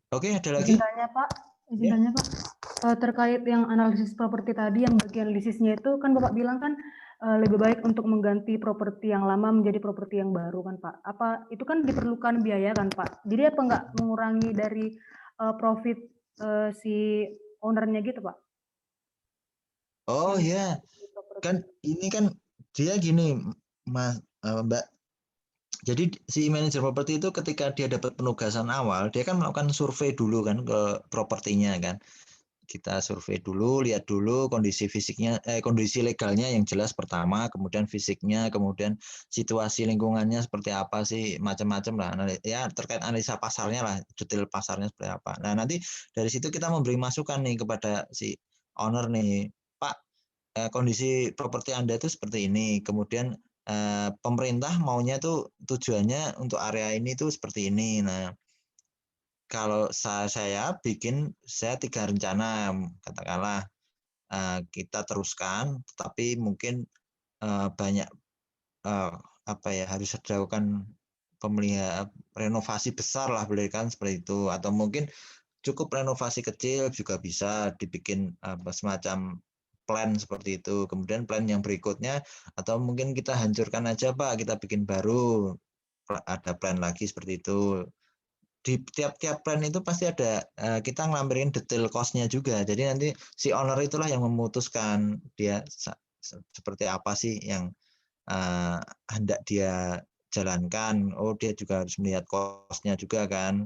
Speaker 1: Oke, ada lagi?
Speaker 9: Izin tanya Pak, terkait yang analisis properti tadi, yang bagian lisisnya itu kan Bapak bilang kan lebih baik untuk mengganti properti yang lama menjadi properti yang baru kan Pak. Apa itu kan diperlukan biaya kan Pak? Jadi apa nggak mengurangi dari profit si ownernya gitu Pak?
Speaker 1: Oh ya, kan ini kan dia gini Mbak. Jadi si manajer properti itu ketika dia dapat penugasan awal, dia kan melakukan survei dulu kan ke propertinya kan. Kita survei dulu, lihat dulu kondisi fisiknya, kondisi legalnya yang jelas pertama, kemudian fisiknya, kemudian situasi lingkungannya seperti apa sih, macam-macam lah. Ya terkait analisa pasarnya lah, detail pasarnya seperti apa. Nah nanti dari situ kita memberi masukan nih kepada si owner nih, Pak, kondisi properti Anda itu seperti ini, kemudian pemerintah maunya tuh tujuannya untuk area ini tuh seperti ini. Nah, kalau saya 3 rencana, katakanlah kita teruskan, tetapi mungkin banyak harus dilakukan renovasi besar lah, boleh kan seperti itu, atau mungkin cukup renovasi kecil juga bisa dibikin semacam plan seperti itu. Kemudian plan yang berikutnya, atau mungkin kita hancurkan aja Pak, kita bikin baru, ada plan lagi seperti itu. Di tiap-tiap plan itu pasti ada, kita ngelampirin detail cost-nya juga. Jadi nanti si owner itulah yang memutuskan dia seperti apa sih yang hendak dia jalankan. Oh, dia juga harus melihat cost-nya juga kan.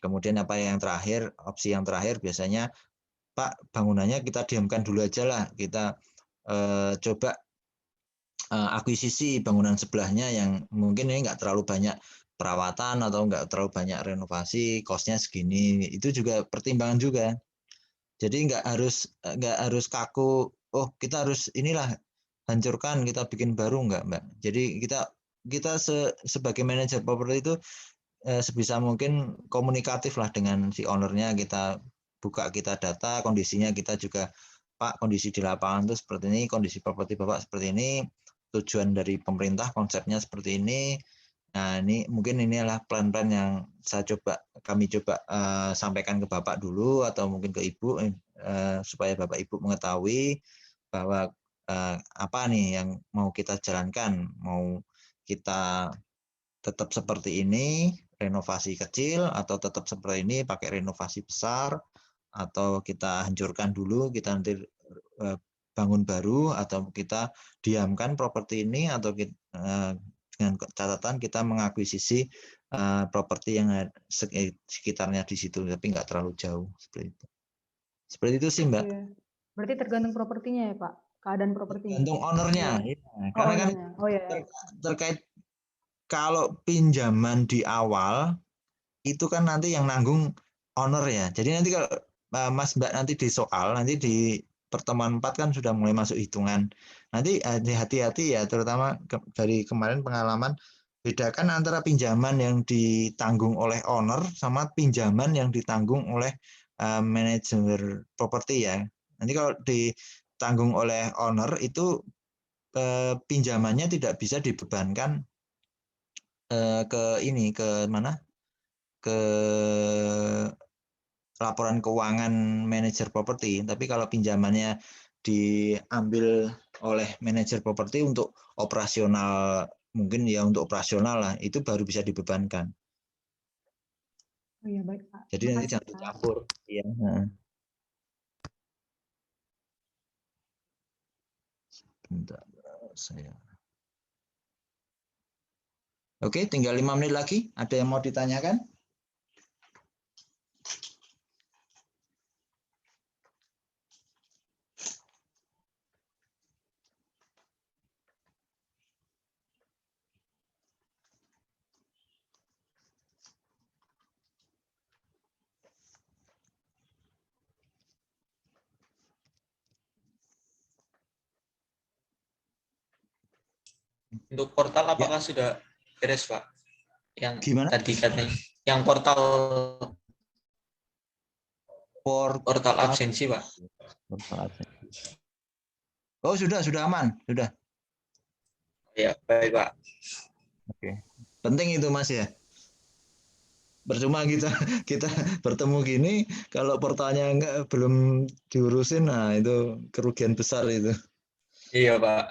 Speaker 1: Kemudian apa yang terakhir, opsi yang terakhir biasanya, Pak, bangunannya kita diamkan dulu aja lah, kita coba akuisisi bangunan sebelahnya yang mungkin ini nggak terlalu banyak perawatan atau nggak terlalu banyak renovasi, cost-nya segini. Itu juga pertimbangan juga. Jadi nggak harus kaku, oh kita harus inilah hancurkan, kita bikin baru, nggak, Mbak. Jadi kita sebagai manajer properti itu sebisa mungkin komunikatif lah dengan si ownernya, kita buka, kita data kondisinya, kita juga, Pak, kondisi di lapangan itu seperti ini, kondisi properti Bapak seperti ini, tujuan dari pemerintah konsepnya seperti ini. Nah, ini mungkin inilah plan-plan yang kami coba sampaikan ke Bapak dulu atau mungkin ke Ibu supaya Bapak Ibu mengetahui bahwa apa nih yang mau kita jalankan, mau kita tetap seperti ini, renovasi kecil, atau tetap seperti ini, pakai renovasi besar, atau kita hancurkan dulu, kita nanti bangun baru, atau kita diamkan properti ini, atau dengan catatan kita mengakuisisi properti yang sekitarnya di situ, tapi nggak terlalu jauh, seperti itu. Seperti itu sih, Mbak.
Speaker 9: Berarti tergantung propertinya ya, Pak? Keadaan propertinya.
Speaker 1: Tergantung ownernya.
Speaker 9: Ya.
Speaker 1: Karena kan terkait kalau pinjaman di awal itu kan nanti yang nanggung owner ya. Jadi nanti kalau Mas Mbak nanti di soal, nanti di pertemuan 4 kan sudah mulai masuk hitungan. Nanti hati-hati ya, terutama dari kemarin pengalaman, bedakan antara pinjaman yang ditanggung oleh owner sama pinjaman yang ditanggung oleh manajer properti ya. Nanti kalau ditanggung oleh owner itu pinjamannya tidak bisa dibebankan ke mana? Ke laporan keuangan manajer properti. Tapi kalau pinjamannya diambil oleh manajer properti untuk operasional, mungkin ya untuk operasional lah, itu baru bisa dibebankan.
Speaker 9: Oh iya, baik, Pak.
Speaker 1: Jadi nanti jangan dicampur. Iya. Bentar, saya. Oke, tinggal 5 menit lagi. Ada yang mau ditanyakan?
Speaker 7: Untuk portal apakah sudah beres, Pak? Yang
Speaker 1: gimana?
Speaker 7: Tadi katanya. Yang portal absensi, Pak.
Speaker 1: Oh, sudah aman, sudah.
Speaker 7: Ya, baik, Pak.
Speaker 1: Oke. Penting itu, Mas ya. Percuma kita bertemu gini, kalau portalnya belum diurusin, nah itu kerugian besar itu.
Speaker 7: Iya, Pak.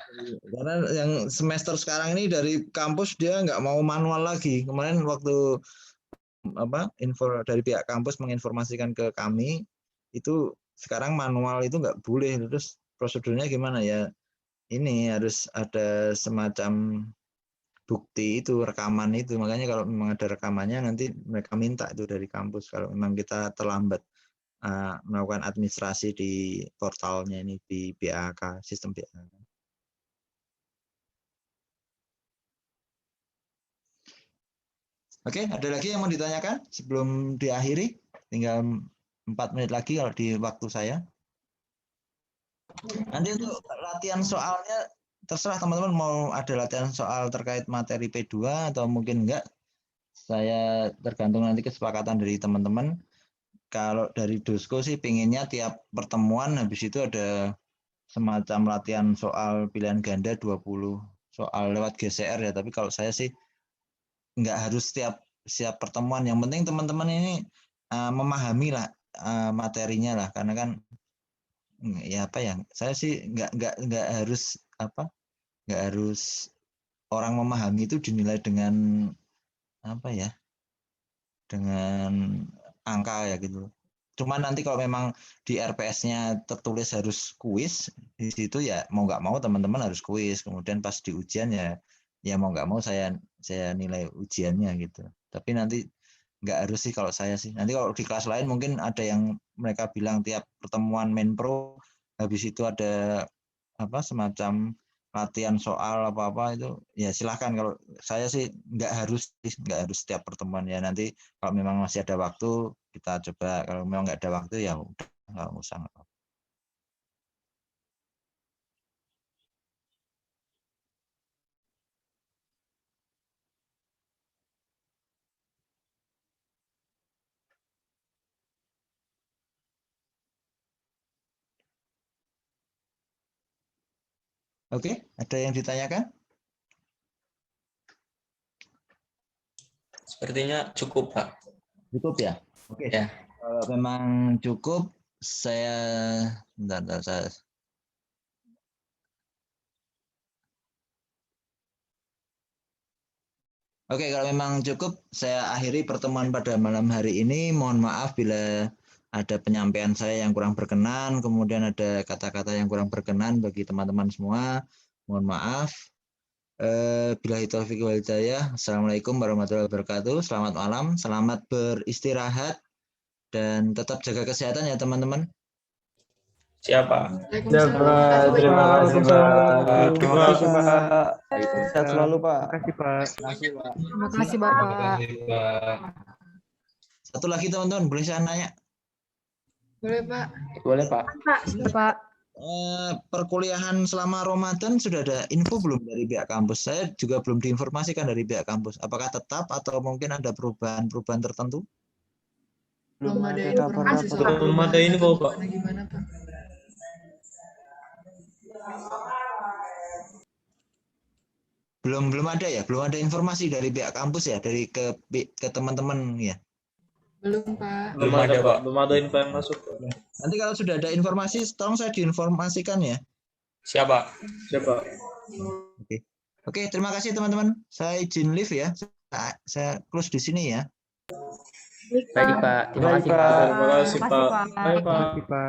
Speaker 1: Karena yang semester sekarang ini dari kampus dia nggak mau manual lagi. Kemarin waktu info dari pihak kampus menginformasikan ke kami, itu sekarang manual itu nggak boleh. Terus prosedurnya gimana ya? Ini harus ada semacam bukti itu, rekaman itu. Makanya kalau memang ada rekamannya, nanti mereka minta itu dari kampus kalau memang kita terlambat melakukan administrasi di portalnya ini, di BAK, sistem BAK. Oke, ada lagi yang mau ditanyakan sebelum diakhiri? Tinggal 4 menit lagi kalau di waktu saya. Nanti untuk latihan soalnya terserah teman-teman mau ada latihan soal terkait materi P2 atau mungkin enggak. Saya tergantung nanti kesepakatan dari teman-teman. Kalau dari Dosko sih pinginnya tiap pertemuan habis itu ada semacam latihan soal pilihan ganda 20 soal lewat GCR ya. Tapi kalau saya sih enggak harus setiap pertemuan. Yang penting teman-teman ini memahami lah materinya lah, karena kan ya apa ya, saya sih nggak harus orang memahami itu dinilai dengan apa ya, dengan angka ya gitu. Cuma nanti kalau memang di RPS-nya tertulis harus kuis, di situ ya mau nggak mau teman-teman harus kuis. Kemudian pas di ujian ya mau nggak mau saya nilai ujiannya gitu. Tapi nanti nggak harus sih kalau saya sih. Nanti kalau di kelas lain mungkin ada yang mereka bilang tiap pertemuan main pro habis itu ada semacam latihan soal apa-apa itu ya silahkan. Kalau saya sih nggak harus setiap pertemuan ya. Nanti kalau memang masih ada waktu kita coba, kalau memang nggak ada waktu ya udah nggak usah. Oke, ada yang ditanyakan?
Speaker 7: Sepertinya cukup, Pak.
Speaker 1: Cukup ya? Oke.
Speaker 7: Ya.
Speaker 1: Kalau memang cukup, saya bentar, saya Oke, kalau memang cukup, saya akhiri pertemuan pada malam hari ini. Mohon maaf bila ada penyampaian saya yang kurang berkenan, kemudian ada kata-kata yang kurang berkenan bagi teman-teman semua. Mohon maaf. Billahi taufiq wal hidayah. Assalamualaikum warahmatullahi wabarakatuh. Selamat malam, selamat beristirahat, dan tetap jaga kesehatan ya teman-teman.
Speaker 7: Siapa?
Speaker 2: Waalaikumsalam.
Speaker 3: Terima kasih, Pak.
Speaker 7: Terima kasih, Pak.
Speaker 10: Sehat selalu, Pak.
Speaker 9: Terima kasih Bapak.
Speaker 1: Satu lagi teman-teman, boleh saya nanya?
Speaker 2: Boleh, Pak.
Speaker 6: Boleh, Pak.
Speaker 9: Pak.
Speaker 1: Perkuliahan selama Ramadan sudah ada info belum dari pihak kampus? Saya juga belum diinformasikan dari pihak kampus. Apakah tetap atau mungkin ada perubahan tertentu?
Speaker 2: Belum ada informasi soal
Speaker 3: Belum ada info, Pak.
Speaker 2: Gimana, Pak?
Speaker 1: Belum ada ya, belum ada informasi dari pihak kampus ya, dari ke teman-teman ya.
Speaker 2: Belum, Pak.
Speaker 3: Belum ada, Pak. Belum ada info yang masuk.
Speaker 1: Nanti kalau sudah ada informasi, tolong saya diinformasikan ya.
Speaker 7: Siapa?
Speaker 1: Oke, terima kasih teman-teman. Saya izin live ya. Saya close di sini ya.
Speaker 6: Baik, Pak. Terima kasih, Pak.
Speaker 3: Terima kasih, Pak.
Speaker 9: Terima kasih, Pak.
Speaker 3: Bye, Pak.